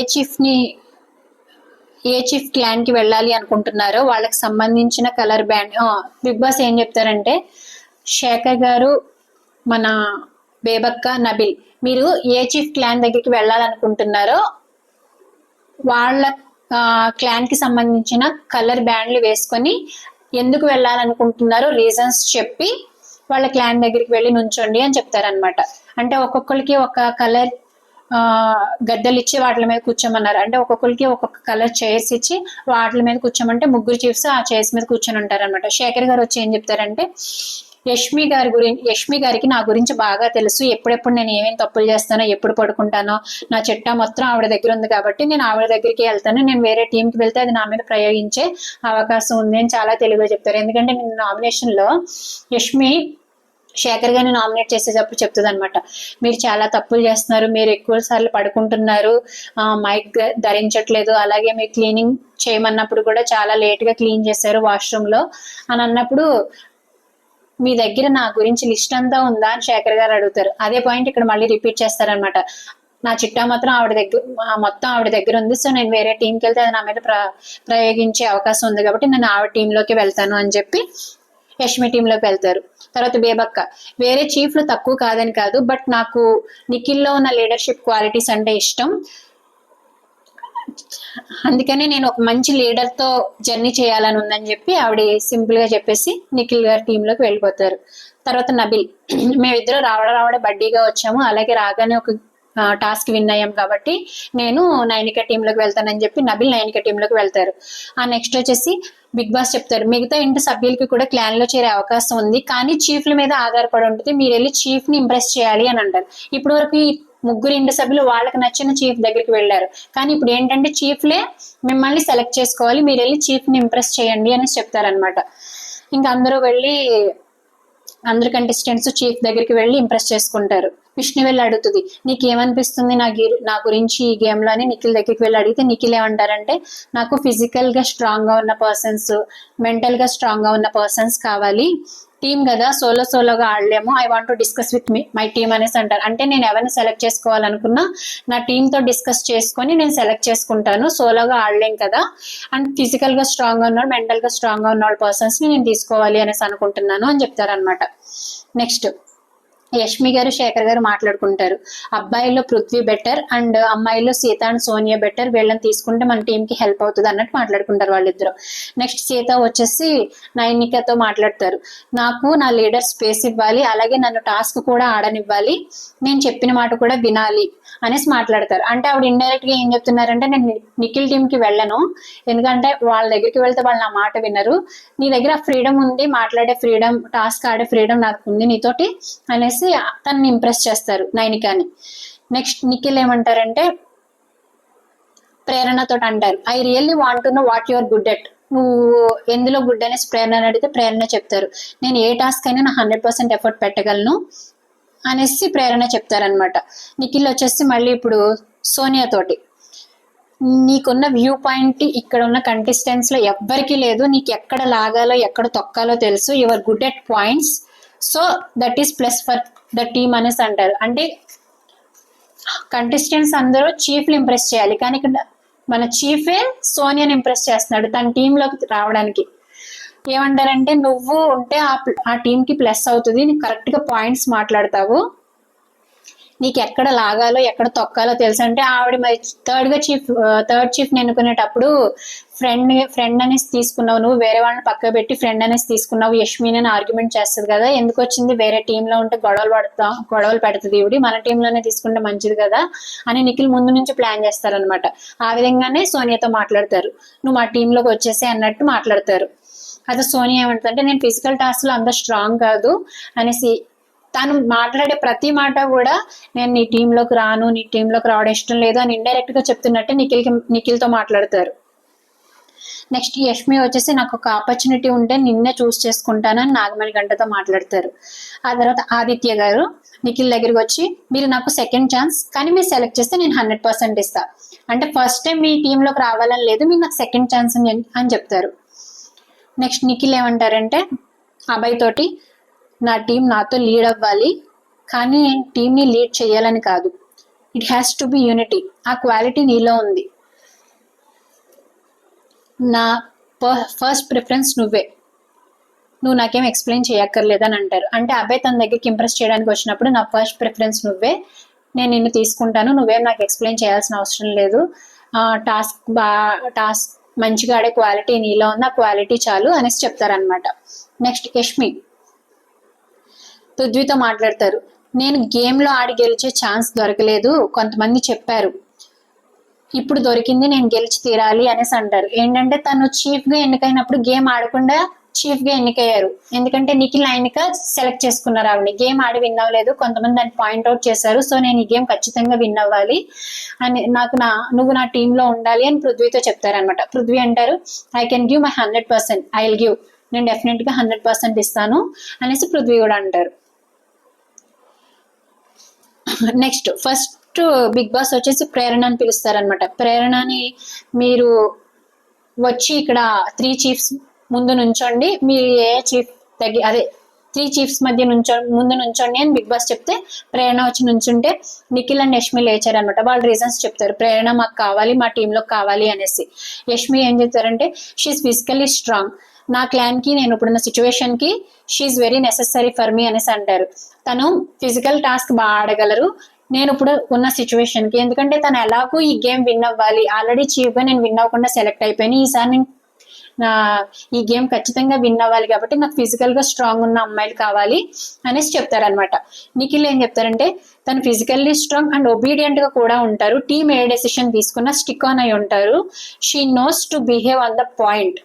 చీఫ్ క్లాన్ కి వెళ్ళాలి అనుకుంటున్నారో వాళ్ళకి సంబంధించిన కలర్ బ్యాండ్. బిగ్ బాస్ ఏం చెప్తారంటే శేఖర్ గారు, మన బేబక్క, నబిల్ మీరు ఏ చీఫ్ క్లాన్ దగ్గరికి వెళ్ళాలనుకుంటున్నారో వాళ్ళ క్లాన్ కి సంబంధించిన కలర్ బ్యాండ్లు వేసుకొని ఎందుకు వెళ్ళాలనుకుంటున్నారో రీజన్స్ చెప్పి వాళ్ళ క్లాన్ దగ్గరికి వెళ్ళి నుంచోండి అని చెప్తారనమాట. అంటే ఒక్కొక్కరికి ఒక కలర్ గద్దెలు ఇచ్చి వాటి మీద కూర్చోమన్నారు. అంటే ఒక్కొక్కరికి ఒక్కొక్క కలర్ చైర్స్ ఇచ్చి వాటి మీద కూర్చోమంటే ముగ్గురు చీఫ్స్ ఆ చైర్స్ మీద కూర్చొని ఉంటారు అనమాట. శేఖర్ గారు వచ్చి ఏం చెప్తారంటే యష్మి గారికి నా గురించి బాగా తెలుసు, ఎప్పుడెప్పుడు నేను ఏమేమి తప్పులు చేస్తానో, ఎప్పుడు పడుకుంటానో, నా చిట్టా మొత్తం ఆవిడ దగ్గర ఉంది కాబట్టి నేను ఆవిడ దగ్గరికి వెళ్తాను, నేను వేరే టీంకి వెళ్తే అది నా మీద ప్రయోగించే అవకాశం ఉంది అని చాలా తెలివిగా చెప్తారు. ఎందుకంటే నేను నామినేషన్ లో యష్మి శేఖర్ గారిని నామినేట్ చేసేటప్పుడు చెప్తుంది అనమాట, మీరు చాలా తప్పులు చేస్తున్నారు, మీరు ఎక్కువ సార్లు పడుకుంటున్నారు, మైక్ ధరించట్లేదు, అలాగే మీరు క్లీనింగ్ చేయమన్నప్పుడు కూడా చాలా లేట్ గా క్లీన్ చేశారు వాష్రూమ్ లో అని అన్నప్పుడు మీ దగ్గర నా గురించి లిస్ట్ అంతా ఉందా అని శేఖర్ గారు అడుగుతారు. అదే పాయింట్ ఇక్కడ మళ్ళీ రిపీట్ చేస్తారనమాట. నా చిట్టా మాత్రం మొత్తం ఆవిడ దగ్గర ఉంది, సో నేను వేరే టీంకి వెళ్తే అది నా మీద ప్రయోగించే అవకాశం ఉంది కాబట్టి నేను ఆవిడ టీంలోకి వెళ్తాను అని చెప్పి యష్మి టీంలోకి వెళ్తారు. తర్వాత బేబక్క, వేరే చీఫ్లు తక్కువ కాదని కాదు, బట్ నాకు నిఖిల్లో ఉన్న లీడర్షిప్ క్వాలిటీస్ అంటే ఇష్టం, అందుకని నేను ఒక మంచి లీడర్ తో జర్నీ చేయాలని ఉందని చెప్పి ఆవిడ సింపుల్ గా చెప్పేసి నిఖిల్ గారి టీంలోకి వెళ్ళిపోతారు. తర్వాత నబిల్, మేమిద్దరు రావడే బడ్డీగా వచ్చాము, అలాగే రాగానే ఒక టాస్క్ విన్ అయ్యాం కాబట్టి నేను నైనిక టీంలోకి వెళ్తానని చెప్పి నబిల్ నైనిక టీంలోకి వెళ్తారు. నెక్స్ట్ వచ్చేసి బిగ్ బాస్ చెప్తారు, మిగతా ఇంటి సభ్యులకి కూడా క్లాన్ లో చేరే అవకాశం ఉంది, కానీ చీఫ్ల మీద ఆధారపడి ఉంటుంది, మీరు వెళ్ళి చీఫ్ ని ఇంప్రెస్ చేయాలి అని అంటారు. ఇప్పటి వరకు ముగ్గురు ఇంటి సభ్యులు వాళ్ళకి నచ్చిన చీఫ్ దగ్గరికి వెళ్ళారు, కానీ ఇప్పుడు ఏంటంటే చీఫ్లే మిమ్మల్ని సెలెక్ట్ చేసుకోవాలి, మీరు వెళ్ళి చీఫ్ ని ఇంప్రెస్ చేయండి అనేసి చెప్తారనమాట. ఇంకా అందరు కంటెస్టెంట్స్ చీఫ్ దగ్గరికి వెళ్ళి ఇంప్రెస్ చేసుకుంటారు. విష్ణు వెళ్ళి అడుగుతుంది, నీకు ఏమనిపిస్తుంది నా గురించి ఈ గేమ్ లో అని నిఖిల్ దగ్గరికి వెళ్ళి అడిగితే నిఖిల్ ఏమంటారంటే నాకు ఫిజికల్ గా స్ట్రాంగ్ గా ఉన్న పర్సన్స్, మెంటల్ గా స్ట్రాంగ్ గా ఉన్న పర్సన్స్ కావాలి, టీమ్ కదా సోలోగా ఆడలేము, I want to discuss with my team అనేసి అంటారు. అంటే నేను ఎవరిని సెలెక్ట్ చేసుకోవాలనుకున్నా నా టీమ్ తో డిస్కస్ చేసుకొని నేను సెలెక్ట్ చేసుకుంటాను, సోలోగా ఆడలేం కదా, అండ్ ఫిజికల్ గా స్ట్రాంగ్ గా ఉన్నాడు, మెంటల్ గా స్ట్రాంగ్ గా ఉన్న పర్సన్స్ ని నేను తీసుకోవాలి అనేసి అనుకుంటున్నాను అని చెప్తారనమాట. నెక్స్ట్ యష్మి గారు శేఖర్ గారు మాట్లాడుకుంటారు, అబ్బాయిలో పృథ్వీ బెటర్ అండ్ అమ్మాయిలో సీత అండ్ సోనియా బెటర్, వీళ్ళని తీసుకుంటే మన టీం కి హెల్ప్ అవుతుంది అన్నట్టు మాట్లాడుకుంటారు వాళ్ళిద్దరు. నెక్స్ట్ సీత వచ్చేసి నైనికతో మాట్లాడతారు, నాకు నా లీడర్ స్పేస్ ఇవ్వాలి, అలాగే నన్ను టాస్క్ కూడా ఆడనివ్వాలి, నేను చెప్పిన మాట కూడా వినాలి అనేసి మాట్లాడతారు. అంటే ఆవిడ ఇండైరెక్ట్ గా ఏం చెప్తున్నారంటే నేను నిఖిల్ టీమ్ కి వెళ్ళను, ఎందుకంటే వాళ్ళ దగ్గరికి వెళ్తే వాళ్ళు నా మాట వినరు, నీ దగ్గర ఫ్రీడమ్ ఉంది, మాట్లాడే ఫ్రీడమ్, టాస్క్ ఆడే ఫ్రీడమ్ నాకు ఉంది నీతోటి అనేసి తనని ఇంప్రెస్ చేస్తారు నైనికాని. నెక్స్ట్ నిఖిల్ ఏమంటారంటే ప్రేరణతో అంటారు, I really want to know what you are good at, నువ్వు ఎందులో గుడ్ అనేసి ప్రేరణ అడిగితే ప్రేరణ చెప్తారు, నేను ఏ టాస్క్ అయినా నా 100% ఎఫర్ట్ పెట్టగలను అనేసి ప్రేరణ చెప్తారనమాట. నిఖిల్ వచ్చేసి మళ్ళీ ఇప్పుడు సోనియా తోటి, నీకున్న వ్యూ పాయింట్ ఇక్కడ ఉన్న కంటెస్టెంట్స్ లో ఎవ్వరికి లేదు, నీకు ఎక్కడ లాగాలో ఎక్కడ తొక్కాలో తెలుసు, your good at points, so that is plus for the team అనేసి అంటారు. అంటే కంటెస్టెంట్స్ అందరూ చీఫ్లు ఇంప్రెస్ చేయాలి, కానీ ఇక్కడ మన చీఫే సోనియాని ఇంప్రెస్ చేస్తున్నాడు తన టీంలోకి రావడానికి. ఏమంటారంటే నువ్వు ఉంటే ఆ టీంకి ప్లస్ అవుతుంది, నీకు కరెక్ట్గా పాయింట్స్ మాట్లాడతావు, నీకు ఎక్కడ లాగాలో ఎక్కడ తొక్కాలో తెలుసు అంటే ఆవిడ మరి థర్డ్ చీఫ్ ఎన్నుకునేటప్పుడు ఫ్రెండ్ అనేసి తీసుకున్నావు, నువ్వు వేరే వాళ్ళని పక్క పెట్టి ఫ్రెండ్ అనేసి తీసుకున్నావు, యష్మిని అని ఆర్గ్యుమెంట్ చేస్తుంది కదా, ఎందుకు వచ్చింది, వేరే టీంలో ఉంటే గొడవలు పెడుతుంది ఇవిడి, మన టీంలోనే తీసుకుంటే మంచిది కదా అని నిఖిల్ ముందు నుంచి ప్లాన్ చేస్తారనమాట. ఆ విధంగానే సోనియాతో మాట్లాడతారు, నువ్వు మా టీంలోకి వచ్చేసి అన్నట్టు మాట్లాడతారు. అయితే సోనియా ఏమంటుందంటే నేను ఫిజికల్ టాస్క్ లో అంత స్ట్రాంగ్ కాదు అనేసి, తను మాట్లాడే ప్రతి మాట కూడా నేను నీ టీంలోకి రాను, నీ టీంలోకి రావడం ఇష్టం లేదు అని ఇండైరెక్ట్ గా చెప్తున్నట్టే నిఖిల్తో మాట్లాడతారు. నెక్స్ట్ యష్మి వచ్చేసి నాకు ఒక ఆపర్చునిటీ ఉంటే నిన్నే చూస్ చేసుకుంటానని నాగమణి గంటతో మాట్లాడతారు. ఆ తర్వాత ఆదిత్య గారు నిఖిల్ దగ్గరికి వచ్చి మీరు నాకు సెకండ్ ఛాన్స్, కానీ మీరు సెలెక్ట్ చేస్తే నేను 100% ఇస్తా, అంటే ఫస్ట్ టైం మీ టీంలోకి రావాలని లేదు, మీరు నాకు సెకండ్ ఛాన్స్ అని చెప్తారు. నెక్స్ట్ నిఖిల్ ఏమంటారంటే అభయ్ తోటి నా టీం నాతో లీడ్ అవ్వాలి, కానీ నేను టీంని లీడ్ చేయాలని కాదు, it has to be unity, ఆ క్వాలిటీ నీలో ఉంది, నా ఫస్ట్ ప్రిఫరెన్స్ నువ్వు నాకేం ఎక్స్ప్లెయిన్ చేయక్కర్లేదని అంటారు. అంటే అబ్బాయి తన దగ్గరికి ఇంప్రెస్ చేయడానికి వచ్చినప్పుడు నా ఫస్ట్ ప్రిఫరెన్స్ నువ్వే, నేను నిన్ను తీసుకుంటాను, నువ్వేం నాకు ఎక్స్ప్లెయిన్ చేయాల్సిన అవసరం లేదు, టాస్క్ మంచిగా ఆడే క్వాలిటీ నీలో ఉంది, ఆ క్వాలిటీ చాలు అనేసి చెప్తారనమాట. నెక్స్ట్ యష్మి పృథ్వీతో మాట్లాడతారు, నేను గేమ్లో ఆడి గెలిచే ఛాన్స్ దొరకలేదు, కొంతమంది చెప్పారు, ఇప్పుడు దొరికింది, నేను గెలిచి తీరాలి అనేసి అంటారు. ఏంటంటే తను చీఫ్గా ఎన్నికైనప్పుడు గేమ్ ఆడకుండా చీఫ్గా ఎన్నికయ్యారు, ఎందుకంటే నిఖిల్ ఆయనగా సెలెక్ట్ చేసుకున్నారు ఆవిడని, గేమ్ ఆడి విన్ అవ్వలేదు, కొంతమంది దాన్ని పాయింట్అవుట్ చేశారు, సో నేను ఈ గేమ్ ఖచ్చితంగా విన్ అవ్వాలి అని, నువ్వు నా టీంలో ఉండాలి అని పృథ్వీతో చెప్తారనమాట. పృథ్వీ అంటారు I can give my 100%, I will give, నేను డెఫినెట్గా 100% ఇస్తాను అనేసి పృథ్వీ కూడా అంటారు. నెక్స్ట్ ఫస్ట్ బిగ్ బాస్ వచ్చేసి ప్రేరణని పిలుస్తారనమాట. ప్రేరణని మీరు వచ్చి ఇక్కడ 3 చీఫ్స్ ముందు నుంచోండి, మీరు ఏ చీఫ్ అదే 3 చీఫ్స్ మధ్య ముందు నుంచోండి అని బిగ్ బాస్ చెప్తే ప్రేరణ వచ్చి నుంచుంటే నిఖిల్ అండ్ యష్మి లేచారనమాట. వాళ్ళు రీజన్స్ చెప్తారు, ప్రేరణ మాకు కావాలి, మా టీంలోకి కావాలి అనేసి. యష్మి ఏం చెప్తారంటే షీఈ్ ఫిజికల్లీ స్ట్రాంగ్, నా క్లాన్కి నేను ఇప్పుడున్న సిచ్యువేషన్కి she very necessary for me అనేసి అంటారు. తను ఫిజికల్ టాస్క్ బాగా ఆడగలరు నేను ఇప్పుడు ఉన్న సిచ్యువేషన్కి, ఎందుకంటే తను ఎలాగూ ఈ గేమ్ విన్ అవ్వాలి, ఆల్రెడీ చీఫ్గా నేను విన్ అవ్వకుండా సెలెక్ట్ అయిపోయాను, ఈసారి నేను ఈ గేమ్ ఖచ్చితంగా విన్ అవ్వాలి కాబట్టి నాకు ఫిజికల్గా స్ట్రాంగ్ ఉన్న అమ్మాయిలు కావాలి అనేసి చెప్తారనమాట. నిఖిల్ ఏం చెప్తారంటే తను ఫిజికల్లీ స్ట్రాంగ్ అండ్ ఒబీడియంట్గా కూడా ఉంటారు, టీమ్ ఏ డెసిషన్ తీసుకున్నా స్టిక్ ఆన్ అయి ఉంటారు, she knows to behave on the point,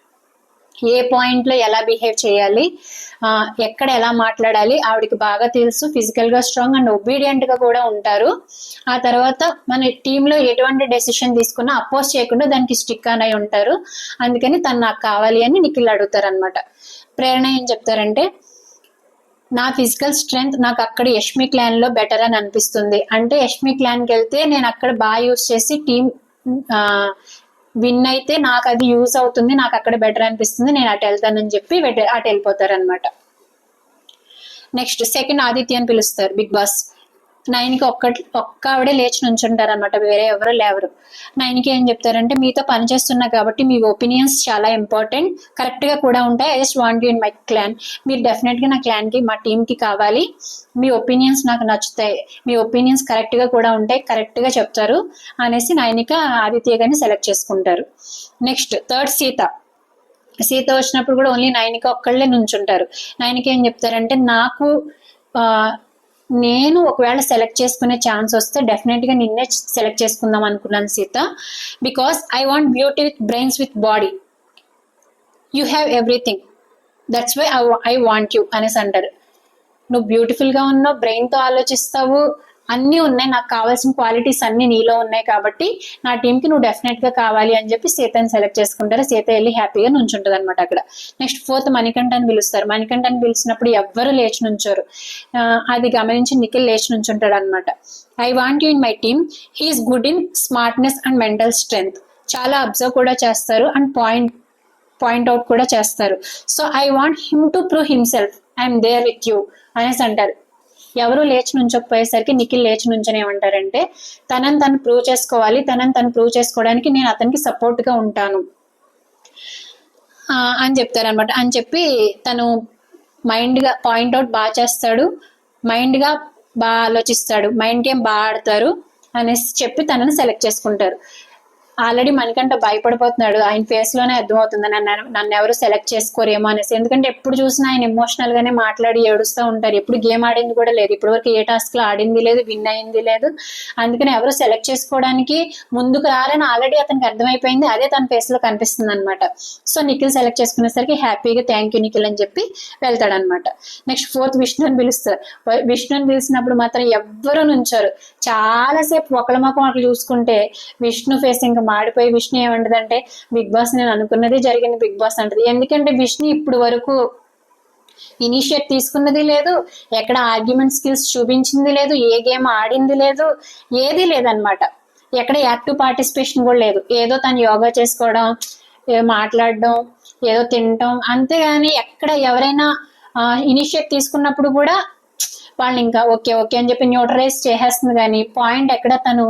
ఏ పాయింట్లో ఎలా బిహేవ్ చేయాలి, ఎక్కడ ఎలా మాట్లాడాలి ఆవిడకి బాగా తెలుసు, ఫిజికల్గా స్ట్రాంగ్ అండ్ ఒబీడియంట్గా కూడా ఉంటారు. ఆ తర్వాత మన టీంలో ఎటువంటి డెసిషన్ తీసుకున్నా అపోజ్ చేయకుండా దానికి స్టిక్ ఆన్ అయి ఉంటారు, అందుకని తను నాకు కావాలి అని నిఖిల్ అడుగుతారనమాట. ప్రేరణ ఏం చెప్తారంటే నా ఫిజికల్ స్ట్రెంగ్త్ నాకు అక్కడ యష్మి క్లాన్లో బెటర్ అని అనిపిస్తుంది, అంటే యష్మి క్లాన్కి వెళ్తే నేను అక్కడ బాగా యూస్ చేసి టీం విన్ అయితే నాకు అది యూజ్ అవుతుంది, నాకు అక్కడ బెటర్ అనిపిస్తుంది, నేను అటు వెళ్తానని చెప్పి అటు వెళ్ళిపోతారు అనమాట. నెక్స్ట్ సెకండ్ ఆదిత్య అని పిలుస్తారు బిగ్ బాస్. 9కి ఒక్క ఆవిడే లేచి నుంచుంటారు అనమాట, వేరే ఎవరు లేవరు. 9కి ఏం చెప్తారంటే మీతో పనిచేస్తున్నా కాబట్టి మీ ఒపీనియన్స్ చాలా ఇంపార్టెంట్, కరెక్ట్గా కూడా ఉంటాయి, I just want you in my clan, మీరు డెఫినెట్గా నా క్లాన్కి మా టీంకి కావాలి, మీ ఒపీనియన్స్ నాకు నచ్చుతాయి, మీ ఒపీనియన్స్ కరెక్ట్గా కూడా ఉంటాయి, కరెక్ట్గా చెప్తారు అనేసి 9కి ఆదిత్య గారిని సెలెక్ట్ చేసుకుంటారు. నెక్స్ట్ థర్డ్ సీత వచ్చినప్పుడు కూడా ఓన్లీ 9కి ఒక్కళ్ళే నుంచుంటారు. 9కి ఏం చెప్తారంటే నేను ఒకవేళ సెలెక్ట్ చేసుకునే ఛాన్స్ వస్తే డెఫినెట్గా నిన్నే సెలెక్ట్ చేసుకుందాం అనుకున్నాను Seetha, because I want beauty with brains with body, you have everything, that's why I want you అనేసి అంటారు. నువ్వు బ్యూటిఫుల్గా ఉన్నావు, బ్రెయిన్తో ఆలోచిస్తావు, అన్నీ ఉన్నాయి, నాకు కావాల్సిన క్వాలిటీస్ అన్నీ నీలో ఉన్నాయి కాబట్టి నా టీంకి నువ్వు డెఫినెట్గా కావాలి అని చెప్పి సీతని సెలెక్ట్ చేసుకుంటారు. సీత వెళ్ళి హ్యాపీగా నుంచుంటుంది అనమాట అక్కడ. నెక్స్ట్ 4th మణికంఠని పిలుస్తారు. మణికంఠని పిలిచినప్పుడు ఎవ్వరు లేచి నుంచోరు, అది గమనించి నిఖిల్ లేచి నుంచుంటాడు అనమాట. I want you in my team, he's good in smartness and mental strength, చాలా అబ్జర్వ్ కూడా చేస్తారు అండ్ పాయింట్ అవుట్ కూడా చేస్తారు, so I want him to prove himself, I'm there with you అనేసి అంటారు. ఎవరు లేచి నుంచోకపోయేసరికి నిఖిల్ లేచి నుంచొని ఏమంటారంటే తనని తను ప్రూవ్ చేసుకోవాలి, తనని తను ప్రూవ్ చేసుకోవడానికి నేను అతనికి సపోర్ట్గా ఉంటాను అని చెప్తారనమాట. అని చెప్పి తను మైండ్గా పాయింట్అవుట్ బాగా చేస్తాడు, మైండ్గా బాగా ఆలోచిస్తాడు, మైండ్ గేమ్ బాగా ఆడతారు అనేసి చెప్పి తనని సెలెక్ట్ చేసుకుంటారు. ఆల్రెడీ మణికంఠ భయపడిపోతున్నాడు, ఆయన ఫేస్ లోనే అర్థమవుతుంది నన్ను ఎవరు సెలెక్ట్ చేసుకోరేమో అనేసి. ఎందుకంటే ఎప్పుడు చూసినా ఆయన ఎమోషనల్ గానే మాట్లాడి ఏడుస్తూ ఉంటారు. ఎప్పుడు గేమ్ ఆడింది కూడా లేదు, ఇప్పటి వరకు ఏ టాస్క్ లో ఆడింది లేదు, విన్ అయింది లేదు. అందుకని ఎవరు సెలెక్ట్ చేసుకోవడానికి ముందుకు రారని ఆల్రెడీ అతనికి అర్థమైపోయింది. అదే తన ఫేస్ లో కనిపిస్తుంది అనమాట. సో నిఖిల్ సెలెక్ట్ చేసుకునేసరికి హ్యాపీగా థ్యాంక్ యూ నిఖిల్ అని చెప్పి వెళ్తాడనమాట. నెక్స్ట్ ఫోర్త్ విష్ణుని పిలుస్తారు. విష్ణుని పిలిచినప్పుడు మాత్రం ఎవ్వరూ నుంచారు. చాలాసేపు ఒకళ్ళ మొక్క ఒకళ్ళు చూసుకుంటే విష్ణు ఫేస్ ఇంకా మాడిపోయి విష్ణు ఏమంటదంటే, బిగ్ బాస్ నేను అనుకున్నది జరిగింది బిగ్ బాస్ అంటది. ఎందుకంటే విష్ణు ఇప్పుడు వరకు ఇనిషియేట్ తీసుకున్నది లేదు, ఎక్కడ ఆర్గ్యుమెంట్ స్కిల్స్ చూపించింది లేదు, ఏ గేమ్ ఆడింది లేదు, ఏదీ లేదనమాట. ఎక్కడ యాక్టివ్ పార్టిసిపేషన్ కూడా లేదు. ఏదో తను యోగా చేసుకోవడం, మాట్లాడడం, ఏదో తినటం, అంతేగాని ఎక్కడ ఎవరైనా ఇనిషియేట్ తీసుకున్నప్పుడు కూడా వాళ్ళు ఇంకా ఓకే ఓకే అని చెప్పి న్యూట్రలైజ్ చేసేస్తుంది. కానీ పాయింట్ ఎక్కడ తను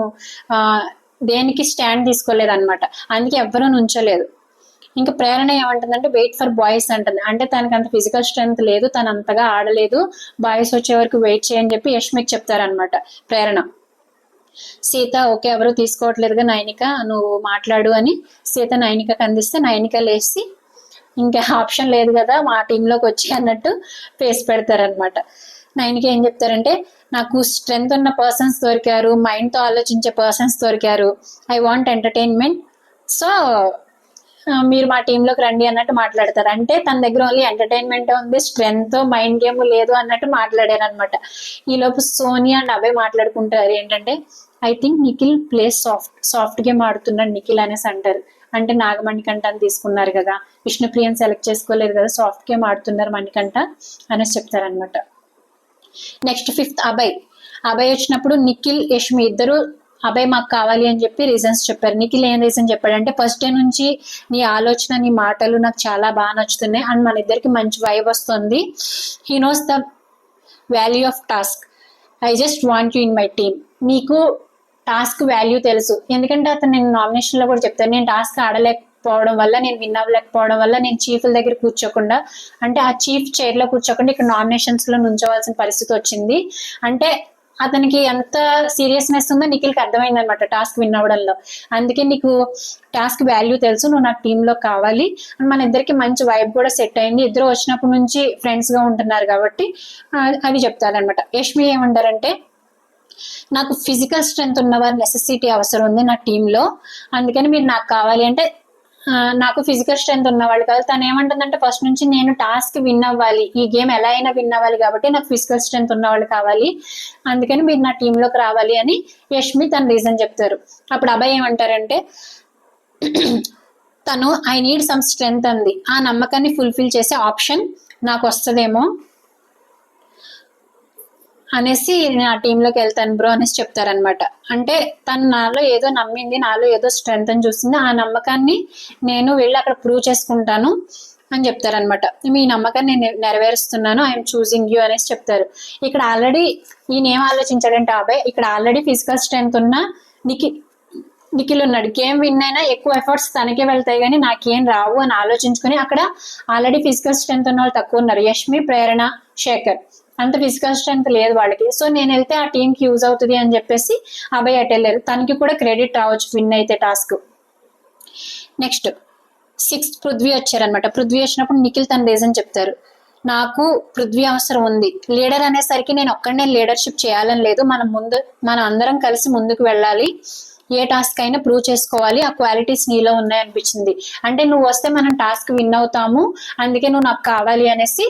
దేనికి స్టాండ్ తీసుకోలేదన్నమాట. అందుకే ఎవ్వరూ నుంచోలేదు. ఇంకా ప్రేరణ ఏమంటుందంటే వెయిట్ ఫర్ బాయ్స్ అంటుంది. అంటే తనకు అంత ఫిజికల్ స్ట్రెంగ్త్ లేదు, తను అంతగా ఆడలేదు, బాయ్స్ వచ్చే వరకు వెయిట్ చేయని చెప్పి యష్మికి చెప్తారనమాట ప్రేరణ. సీత ఓకే ఎవరు తీసుకోవట్లేదుగా నైనిక నువ్వు మాట్లాడు అని సీత నైనికకి అందిస్తే నైనిక లేచి ఇంకా ఆప్షన్ లేదు కదా మా టీంలోకి వచ్చి అన్నట్టు ఫేస్ పెడతారనమాట. నైన్కి ఏం చెప్తారంటే, నాకు స్ట్రెంగ్త్ ఉన్న పర్సన్స్ దొరికారు, మైండ్తో ఆలోచించే పర్సన్స్ దొరికారు, ఐ వాంట్ ఎంటర్టైన్మెంట్, సో మీరు మా టీంలోకి రండి అన్నట్టు మాట్లాడతారు. అంటే తన దగ్గర ఓన్లీ ఎంటర్టైన్మెంట్ ఉంది, స్ట్రెంగ్త్ మైండ్ గేమ్ లేదు అన్నట్టు మాట్లాడారు అనమాట. ఈలోపు సోనియా అండ్ అభయ్ మాట్లాడుకుంటారు ఏంటంటే, I think Nikhil play soft game ఆడుతున్నాడు నిఖిల్ అనేసి అంటారు. అంటే నాగమణికంఠ అని తీసుకున్నారు కదా, విష్ణుప్రియని సెలెక్ట్ చేసుకోలేదు కదా, సాఫ్ట్ గేమ్ ఆడుతున్నారు మణికంఠ అనేసి చెప్తారనమాట. నెక్స్ట్ ఫిఫ్త్ అభయ్ వచ్చినప్పుడు నిఖిల్ యష్మి ఇద్దరు అభయ్ మాకు కావాలి అని చెప్పి రీజన్స్ చెప్పారు. నిఖిల్ ఏం రీజన్ చెప్పాడంటే, ఫస్ట్ డే నుంచి నీ ఆలోచన నీ మాటలు నాకు చాలా బాగా నచ్చుతున్నాయి అండ్ మన ఇద్దరికి మంచి వైబ్ వస్తుంది. He knows the value of task, I just want you in my team. నీకు టాస్క్ వాల్యూ తెలుసు, ఎందుకంటే అతను నేను నామినేషన్లో కూడా చెప్తాను, నేను టాస్క్ ఆడలేకపోవడం వల్ల, నేను విన్ అవ్వలేకపోవడం వల్ల నేను చీఫ్ల దగ్గర కూర్చోకుండా, అంటే ఆ చీఫ్ చైర్లో కూర్చోకుండా ఇక్కడ నామినేషన్స్లో నుంచోవాల్సిన పరిస్థితి వచ్చింది. అంటే అతనికి ఎంత సీరియస్నెస్ ఉందో నిఖిల్కి అర్థమైంది అనమాట టాస్క్ విన్ అవ్వడంలో. అందుకే నీకు టాస్క్ వాల్యూ తెలుసు, నువ్వు నాకు టీంలో కావాలి, మన ఇద్దరికి మంచి వైబ్ కూడా సెట్ అయింది, ఇద్దరు వచ్చినప్పటి నుంచి ఫ్రెండ్స్గా ఉంటున్నారు కాబట్టి అది చెప్తారనమాట. యష్మి ఏమంటారంటే, నాకు ఫిజికల్ స్ట్రెంగ్త్ ఉన్నవారు నెసెసిటీ అవసరం ఉంది నా టీంలో, అందుకని మీరు నాకు కావాలి అంటే, నాకు ఫిజికల్ స్ట్రెంగ్త్ ఉన్నవాళ్ళు కాదు. తను ఏమంటుందంటే, ఫస్ట్ నుంచి నేను టాస్క్ విన్ అవ్వాలి, ఈ గేమ్ ఎలా అయినా విన్ అవ్వాలి కాబట్టి నాకు ఫిజికల్ స్ట్రెంగ్త్ ఉన్నవాళ్ళు కావాలి, అందుకని మీరు నా టీంలోకి రావాలి అని యష్మి తన రీజన్ చెప్తారు. అప్పుడు అభయ్ ఏమంటారంటే, తను ఐ నీడ్ సమ్ స్ట్రెంగ్త్ అంది, ఆ నమ్మకాన్ని ఫుల్ఫిల్ చేసే ఆప్షన్ నాకు వస్తుందేమో అనేసి నేను ఆ టీంలోకి వెళ్తాను బ్రో అనేసి చెప్తారనమాట. అంటే తను నాలో ఏదో నమ్మింది, నాలో ఏదో స్ట్రెంగ్త్ అని చూసింది, ఆ నమ్మకాన్ని నేను వెళ్ళి అక్కడ ప్రూవ్ చేసుకుంటాను అని చెప్తారనమాట. మీ నమ్మకాన్ని నేను నెరవేరుస్తున్నాను, ఐఎమ్ చూసింగ్ యూ అనేసి చెప్తారు. ఇక్కడ ఆల్రెడీ ఈయన ఏం ఆలోచించాడంటే అబ్బాయి, ఇక్కడ ఆల్రెడీ ఫిజికల్ స్ట్రెంగ్త్ ఉన్న నిఖిల్ ఉన్నాడు, గేమ్ విన్ అయినా ఎక్కువ ఎఫర్ట్స్ తనకే వెళ్తాయి కానీ నాకేం రావు అని ఆలోచించుకొని అక్కడ ఆల్రెడీ ఫిజికల్ స్ట్రెంగ్త్ ఉన్న వాళ్ళు తక్కువ ఉన్నారు, యష్మి, ప్రేరణ, శేఖర్, అంత ఫిజికల్ స్ట్రెంగ్త్ లేదు వాళ్ళకి. సో నేను వెళ్తే ఆ టీంకి యూజ్ అవుతుంది అని చెప్పేసి అభయ్ అటు వెళ్ళారు. తనకి కూడా క్రెడిట్ రావచ్చు విన్ అయితే టాస్క్. నెక్స్ట్ సిక్స్త్ పృథ్వీ వచ్చారనమాట. పృథ్వీ వచ్చినప్పుడు నిఖిల్ తన రీజన్ చెప్తారు. నాకు పృథ్వీ అవసరం ఉంది, లీడర్ అనేసరికి నేను ఒక్కడనే లీడర్షిప్ చేయాలని లేదు, మనం అందరం కలిసి ముందుకు వెళ్ళాలి, ఏ టాస్క్ అయినా ప్రూవ్ చేసుకోవాలి, ఆ క్వాలిటీస్ నీలో ఉన్నాయనిపించింది, అంటే నువ్వు వస్తే మనం టాస్క్ విన్ అవుతాము, అందుకే నువ్వు నాకు కావాలి అనేసి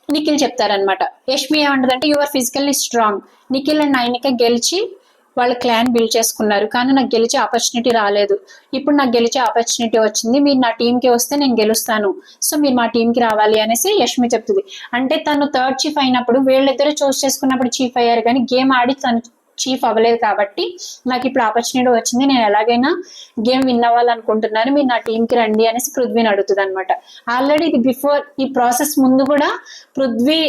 నిఖిల్ చెప్తారనమాట. యష్మి ఏమంటదంటే, your physically strong, Nikhil and Nainika గెలిచి వాళ్ళ క్లాన్ బిల్డ్ చేసుకున్నారు, కానీ నాకు గెలిచే ఆపర్చునిటీ రాలేదు, ఇప్పుడు నాకు గెలిచే ఆపర్చునిటీ వచ్చింది, మీరు నా టీంకి వస్తే నేను గెలుస్తాను, సో మీరు మా టీంకి రావాలి అనేసి యష్మి చెప్తుంది. అంటే తను థర్డ్ చీఫ్ అయినప్పుడు వీళ్ళిద్దరూ చూస్ చేసుకున్నప్పుడు చీఫ్ అయ్యారు, కానీ గేమ్ ఆడి తను చీఫ్ అవ్వలేదు కాబట్టి నాకు ఇప్పుడు ఆపర్చునిటీ వచ్చింది, నేను ఎలాగైనా గేమ్ విన్ అవ్వాలనుకుంటున్నాను, మీరు నా టీంకి రండి అనేసి పృథ్వీని అడుగుతుంది అనమాట. ఆల్రెడీ ఇది బిఫోర్ ఈ ప్రాసెస్ ముందు కూడా పృథ్వీ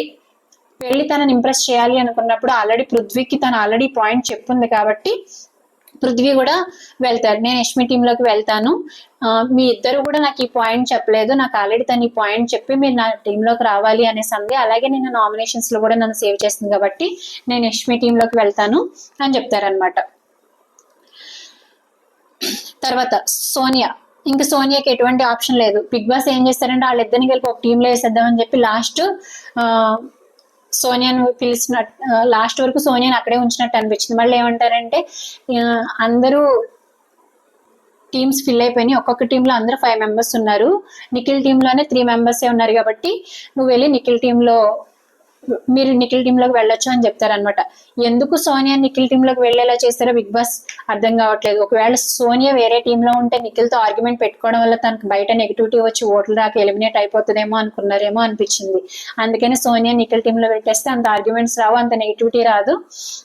వెళ్ళి తనని ఇంప్రెస్ చేయాలి అనుకున్నప్పుడు ఆల్రెడీ పృథ్వీకి తను ఆల్రెడీ పాయింట్ చెప్పుంది కాబట్టి పృథ్వీ కూడా వెళ్తాడు. నేను యష్మి టీంలోకి వెళ్తాను, మీ ఇద్దరు కూడా నాకు ఈ పాయింట్ చెప్పలేదు, నాకు ఆల్రెడీ తను ఈ పాయింట్ చెప్పి మీరు నా టీంలోకి రావాలి అనేసి అంది. అలాగే నేను నామినేషన్స్ లో కూడా నన్ను సేవ్ చేస్తుంది కాబట్టి నేను యష్మి టీంలోకి వెళ్తాను అని చెప్తారనమాట. తర్వాత సోనియా, ఇంకా సోనియాకి ఎటువంటి ఆప్షన్ లేదు. బిగ్ బాస్ ఏం చేస్తారంటే వాళ్ళిద్దరిని కలిపి ఒక టీంలో వేసేద్దామని చెప్పి లాస్ట్ సోనియాను పిలిచినట్టు, లాస్ట్ వరకు సోనియాని అక్కడే ఉంచినట్టు అనిపించింది. మళ్ళీ ఏమంటారంటే అందరూ టీమ్స్ ఫిల్ అయిపోయినాయి, ఒక్కొక్క టీంలో అందరూ 5 మెంబర్స్ ఉన్నారు, నిఖిల్ టీంలోనే 3 మెంబర్సే ఉన్నారు కాబట్టి నువ్వు వెళ్ళి మీరు నిఖిల్ టీంలోకి వెళ్ళొచ్చు అని చెప్తారనమాట. ఎందుకు సోనియా నిఖిల్ టీంలోకి వెళ్ళేలా చేస్తారో బిగ్ బాస్ అర్థం కావట్లేదు. ఒకవేళ సోనియా వేరే టీంలో ఉంటే నిఖిల్తో ఆర్గ్యుమెంట్ పెట్టుకోవడం వల్ల తనకు బయట నెగిటివిటీ వచ్చి ఓట్లు రాక ఎలిమినేట్ అయిపోతుందేమో అనుకున్నారేమో అనిపించింది. అందుకని సోనియా నిఖిల్ టీంలో పెట్టేస్తే అంత ఆర్గ్యుమెంట్స్ రావు, అంత నెగిటివిటీ రాదు,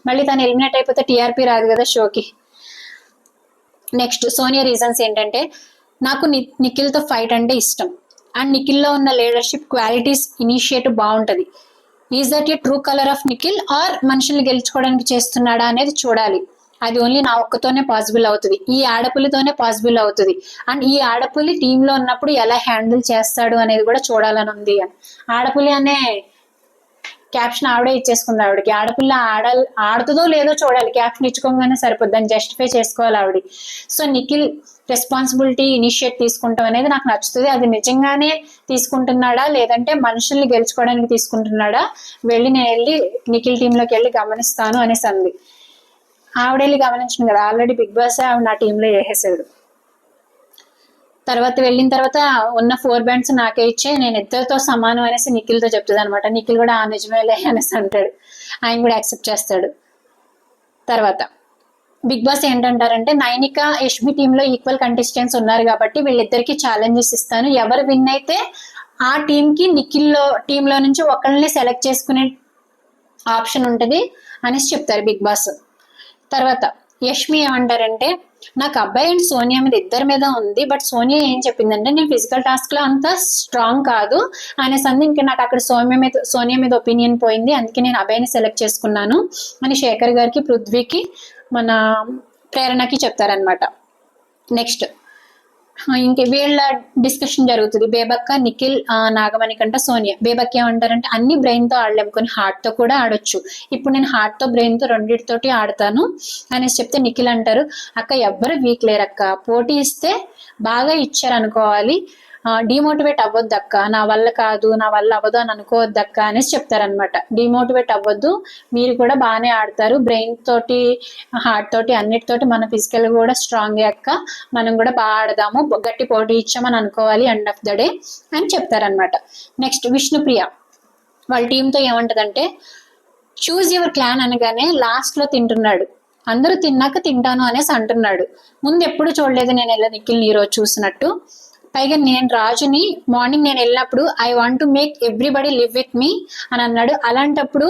మళ్ళీ తను ఎలిమినేట్ అయిపోతే టీఆర్పీ రాదు కదా షోకి. నెక్స్ట్ సోనియా రీజన్స్ ఏంటంటే నాకు నిఖిల్తో ఫైట్ అంటే ఇష్టం, అండ్ నిఖిల్లో ఉన్న లీడర్షిప్ క్వాలిటీస్, ఇనిషియేటివ్ బాగుంటది. Is that a true colour of Nikhil or మనుషుల్ని గెలుచుకోవడానికి చేస్తున్నాడా అనేది చూడాలి. అది ఓన్లీ నా ఒక్కతోనే పాసిబుల్ అవుతుంది, ఈ ఆడపులితోనే పాసిబుల్ అవుతుంది. అండ్ ఈ ఆడపులి టీంలో ఉన్నప్పుడు ఎలా హ్యాండిల్ చేస్తాడు అనేది కూడా చూడాలని ఉంది. ఆడపులి అనే క్యాప్షన్ ఆవిడే ఇచ్చేసుకుంది. ఆవిడకి ఆడపిల్ల ఆడుతుందో లేదో చూడాలి, క్యాప్షన్ ఇచ్చుకోగానే సరిపోద్ది, దాన్ని జస్టిఫై చేసుకోవాలి ఆవిడ. సో నిఖిల్ రెస్పాన్సిబిలిటీ, ఇనిషియేట్ తీసుకుంటాం అనేది నాకు నచ్చుతుంది. అది నిజంగానే తీసుకుంటున్నాడా లేదంటే మనుషుల్ని గెలుచుకోవడానికి తీసుకుంటున్నాడా, నేను వెళ్ళి నిఖిల్ టీంలోకి వెళ్ళి గమనిస్తాను అనేసి అంది. ఆవిడ వెళ్ళి గమనించింది కదా, ఆల్రెడీ బిగ్ బాస్ ఆవిడ నా టీంలో వేసేసాడు. తర్వాత వెళ్ళిన తర్వాత ఉన్న 4 బ్యాండ్స్ నాకే ఇచ్చే, నేను ఇద్దరితో సమానం అనేసి నిఖిల్తో చెప్తుంది అనమాట. నిఖిల్ కూడా నిజమేలే అనేసి అంటాడు, ఆయన కూడా యాక్సెప్ట్ చేస్తాడు. తర్వాత బిగ్ బాస్ ఏంటంటారంటే నైనిక యష్మి టీంలో ఈక్వల్ కంటెస్టెంట్స్ ఉన్నారు కాబట్టి వీళ్ళిద్దరికి ఛాలెంజెస్ ఇస్తాను, ఎవరు విన్ అయితే ఆ టీంకి టీంలో నుంచి ఒకళ్ళని సెలెక్ట్ చేసుకునే ఆప్షన్ ఉంటుంది అనేసి చెప్తారు బిగ్ బాస్. తర్వాత యష్మి ఏమంటారంటే నాకు అబ్బాయి అండ్ సోనియా మీద ఇద్దరి మీద ఉంది, బట్ సోనియా ఏం చెప్పిందంటే నేను ఫిజికల్ టాస్క్ లో అంత స్ట్రాంగ్ కాదు అనేసి అంది. ఇంకా నాకు అక్కడ సోనియా మీద ఒపీనియన్ పోయింది, అందుకే నేను అబ్బాయిని సెలెక్ట్ చేసుకున్నాను అని శేఖర్ గారికి, పృథ్వీకి, మన ప్రేరణకి చెప్తారనమాట. నెక్స్ట్ ఇంక వీళ్ళ డిస్కషన్ జరుగుతుంది. బేబక్క, నిఖిల్, నాగమణి కంట సోనియా. బేబక్క ఏమంటారంటే అన్ని బ్రెయిన్ తో ఆడలేము, కొన్ని హార్ట్ తో కూడా ఆడొచ్చు, ఇప్పుడు నేను హార్ట్ తో బ్రెయిన్ తో రెండింటితోటి ఆడతాను అనేసి చెప్తే నిఖిల్ అంటారు అక్క ఎవ్వరు వీక్ లేరక్క, పోటీ ఇస్తే బాగా ఇచ్చారు అనుకోవాలి, డిమోటివేట్ అవ్వద్దక్క, నా వల్ల కాదు, నా వల్ల అవ్వదు అని అనుకోవద్దక్క అనేసి చెప్తారనమాట. డిమోటివేట్ అవ్వద్దు, మీరు కూడా బాగానే ఆడతారు, బ్రెయిన్ తోటి హార్ట్ తోటి అన్నిటితోటి మన ఫిజికల్ కూడా స్ట్రాంగ్ అక్క, మనం కూడా బాగా ఆడదాము, గట్టి పోటీ ఇచ్చామని అనుకోవాలి ఎండ్ ఆఫ్ ద డే అని చెప్తారనమాట. నెక్స్ట్ విష్ణుప్రియ వాళ్ళ టీంతో ఏమంటదంటే చూజ్ యువర్ క్లాన్ అనగానే లాస్ట్ లో తింటున్నాడు, అందరూ తిన్నాక తింటాను అనేసి అంటున్నాడు. ముందు ఎప్పుడు చూడలేదు నేను ఇలా నిఖిల్ని ఈరోజు చూసినట్టు. పైగా నేను రాజుని మార్నింగ్ నేను వెళ్ళినప్పుడు I want to make everybody live with me అని అన్నాడు, అలాంటప్పుడు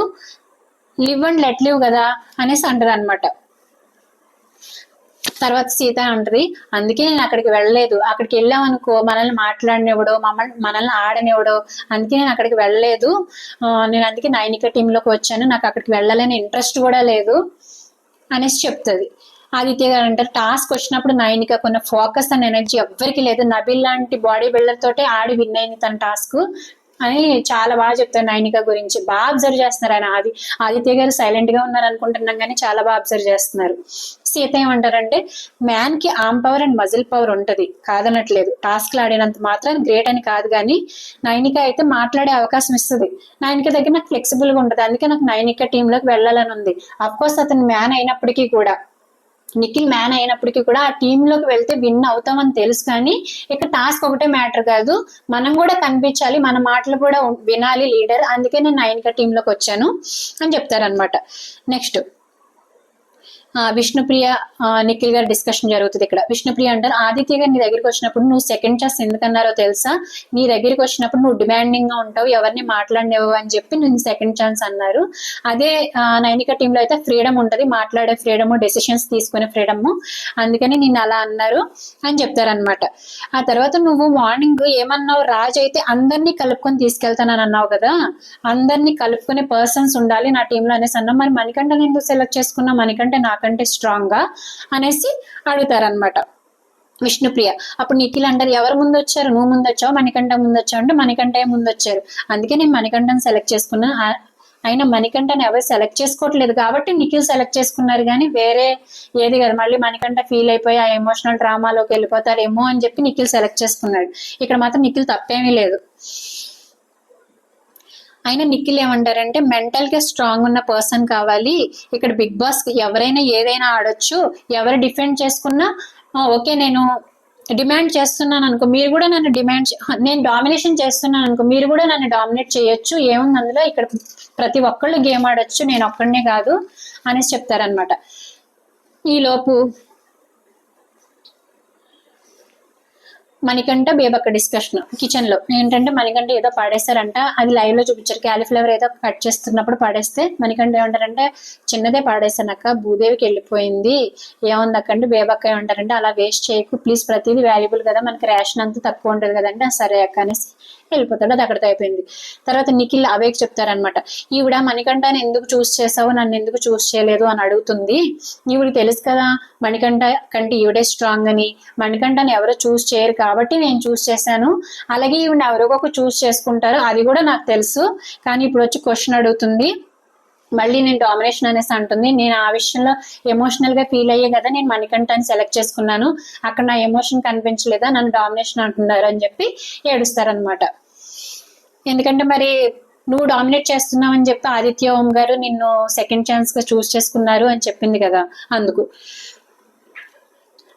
లివ్ అండ్ లెట్ లివ్ కదా అనేసి అంటారు అనమాట. తర్వాత సీత అంటది అందుకే నేను అక్కడికి వెళ్ళలేదు, అక్కడికి వెళ్ళామనుకో మనల్ని మాట్లాడనివ్వడో మనల్ని ఆడనివ్వడో, అందుకే నేను అక్కడికి వెళ్ళలేదు, నేను అందుకే నైనిక టీంలోకి వచ్చాను, నాకు అక్కడికి వెళ్ళాలని ఇంట్రెస్ట్ కూడా లేదు అనేసి చెప్తుంది. ఆదిత్య గారు అంటారు టాస్క్ వచ్చినప్పుడు నైనిక కొన్న ఫోకస్ అండ్ ఎనర్జీ ఎవ్వరికి లేదు, నబిల్ లాంటి బాడీ బిల్డర్ తోటే ఆడి విన్ అయింది తన టాస్క్ అని చాలా బాగా చెప్తారు. నైనిక గురించి బాగా అబ్జర్వ్ చేస్తున్నారు ఆయన. ఆదిత్య గారు సైలెంట్ గా ఉన్నారు అనుకుంటున్నాం కానీ చాలా బాగా అబ్జర్వ్ చేస్తున్నారు. సీత ఏమంటారంటే మ్యాన్ కి arm power and muscle power ఉంటది కాదనట్లేదు, టాస్క్లు ఆడినంత మాత్రం గ్రేట్ అని కాదు, కానీ నైనిక అయితే మాట్లాడే అవకాశం ఇస్తుంది, నైనిక దగ్గర నాకు ఫ్లెక్సిబుల్ గా ఉంటది, అందుకే నాకు నైనిక టీంలోకి వెళ్ళాలని ఉంది. అఫ్ కోర్స్ అతను మ్యాన్ అయినప్పటికీ కూడా, నిఖిల్ మ్యాన్ అయినప్పటికీ కూడా ఆ టీంలోకి వెళ్తే విన్ అవుతామని తెలుసు, కానీ ఇక టాస్క్ ఒకటే మ్యాటర్ కాదు, మనం కూడా కనిపించాలి, మన మాటలు కూడా వినాలి లీడర్, అందుకే నేను నైనిక టీంలోకి వచ్చాను అని చెప్తారనమాట. నెక్స్ట్ విష్ణుప్రియ నిఖిల్ గారి డిస్కషన్ జరుగుతుంది ఇక్కడ. విష్ణుప్రియ అంటారు ఆదిత్య గారు నీ దగ్గరికి వచ్చినప్పుడు నువ్వు సెకండ్ ఛాన్స్ ఎందుకన్నారో తెలుసా, నీ దగ్గరికి వచ్చినప్పుడు నువ్వు డిమాండింగ్ గా ఉంటావు, ఎవరిని మాట్లాడినవు అని చెప్పి నేను సెకండ్ ఛాన్స్ అన్నారు. అదే నైనిక టీంలో అయితే ఫ్రీడమ్ ఉంటది, మాట్లాడే ఫ్రీడమ్, డెసిషన్స్ తీసుకునే ఫ్రీడమ్, అందుకని నేను అలా అన్నారు అని చెప్తారనమాట. ఆ తర్వాత నువ్వు మార్నింగ్ ఏమన్నావు, రాజు అయితే అందరినీ కలుపుకొని తీసుకెళ్తానని అన్నావు కదా, అందరినీ కలుపుకునే పర్సన్స్ ఉండాలి నా టీంలో అనేసి అన్నావు, మరి మణికంఠని ఎందుకు సెలెక్ట్ చేసుకున్నావు, మణికంఠ నాకంటే నాకంటే స్ట్రాంగ్గా అనేసి అడుగుతారనమాట విష్ణుప్రియ. అప్పుడు నిఖిల్ అంటారు, ఎవరు ముందు వచ్చారు, నువ్వు ముందు వచ్చావు మణికంఠ ముందు వచ్చావు అంటే మణికంఠ ముందు వచ్చారు, అందుకే నేను మణికంఠని సెలెక్ట్ చేసుకున్నా. అయినా మణికంఠని ఎవరు సెలెక్ట్ చేసుకోవట్లేదు కాబట్టి నిఖిల్ సెలెక్ట్ చేసుకున్నారు కానీ వేరే ఏది కదా. మళ్ళీ మణికంఠ ఫీల్ అయిపోయి ఆ ఎమోషనల్ డ్రామాలోకి వెళ్ళిపోతారేమో అని చెప్పి నిఖిల్ సెలెక్ట్ చేసుకున్నాడు. ఇక్కడ మాత్రం నిఖిల్ తప్పేమీ లేదు. అయినా నిఖిల్ ఏమంటారంటే మెంటల్ గా స్ట్రాంగ్ ఉన్న పర్సన్ కావాలి, ఇక్కడ బిగ్ బాస్ ఎవరైనా ఏదైనా ఆడొచ్చు, ఎవరు డిఫెండ్ చేసుకున్నా ఓకే, నేను డిమాండ్ చేస్తున్నాను అనుకో, మీరు కూడా నన్ను నేను డామినేషన్ చేస్తున్నాను అనుకో, మీరు కూడా నన్ను డామినేట్ చేయొచ్చు, ఏముంది అందులో, ఇక్కడ ప్రతి ఒక్కళ్ళు గేమ్ ఆడొచ్చు, నేను ఒక్కడనే కాదు అనేసి చెప్తారనమాట. ఈలోపు మణికంఠ బేబక్క డిస్కషన్ కిచెన్ లో ఏంటంటే మణికంఠ ఏదో పాడేస్తారంట, అది లైవ్ లో చూపించారు. క్యాలీఫ్లవర్ ఏదో కట్ చేస్తున్నప్పుడు పాడేస్తే మణికంఠ ఏమంటారంటే చిన్నదే పాడేసానక్క, భూదేవికి వెళ్ళిపోయింది, ఏముంది అక్క అంటే బేబక్క ఏమంటారంటే అలా వేస్ట్ చేయకు ప్లీజ్, ప్రతిదీ వాల్యుబుల్ కదా, మనకి రేషన్ అంతా తక్కువ ఉంటుంది కదంటే సరే అక్క అనేసి వెళ్ళిపోతాడు. అది అక్కడితో అయిపోయింది. తర్వాత నిఖిల్ అవేకి చెప్తారనమాట, ఈవిడ మణికంఠని ఎందుకు చూస్ చేసావు, నన్ను ఎందుకు చూస్ చేయలేదు అని అడుగుతుంది. ఈవిడికి తెలుసు కదా మణికంఠ కంటే ఈవిడే స్ట్రాంగ్ అని, మణికంఠని ఎవరో చూస్ చేయరు కాబట్టి నేను చూస్ చేశాను, అలాగే ఈవిడ ఎవరికొక చూస్ చేసుకుంటారు అది కూడా నాకు తెలుసు, కానీ ఇప్పుడు వచ్చి క్వశ్చన్ అడుగుతుంది, మళ్ళీ నేను డామినేషన్ అనేసి అంటుంది, నేను ఆ విషయంలో ఎమోషనల్ గా ఫీల్ అయ్యే కదా నేను మణికంఠని సెలెక్ట్ చేసుకున్నాను, అక్కడ నా ఎమోషన్ కనిపించలేదా, నన్ను డామినేషన్ అంటున్నారు అని చెప్పి ఏడుస్తారనమాట. ఎందుకంటే మరి నువ్వు డామినేట్ చేస్తున్నావు అని చెప్పి ఆదిత్య ఓం గారు నిన్ను సెకండ్ ఛాన్స్ గా చూస్ చేసుకున్నారు అని చెప్పింది కదా, అందుకు.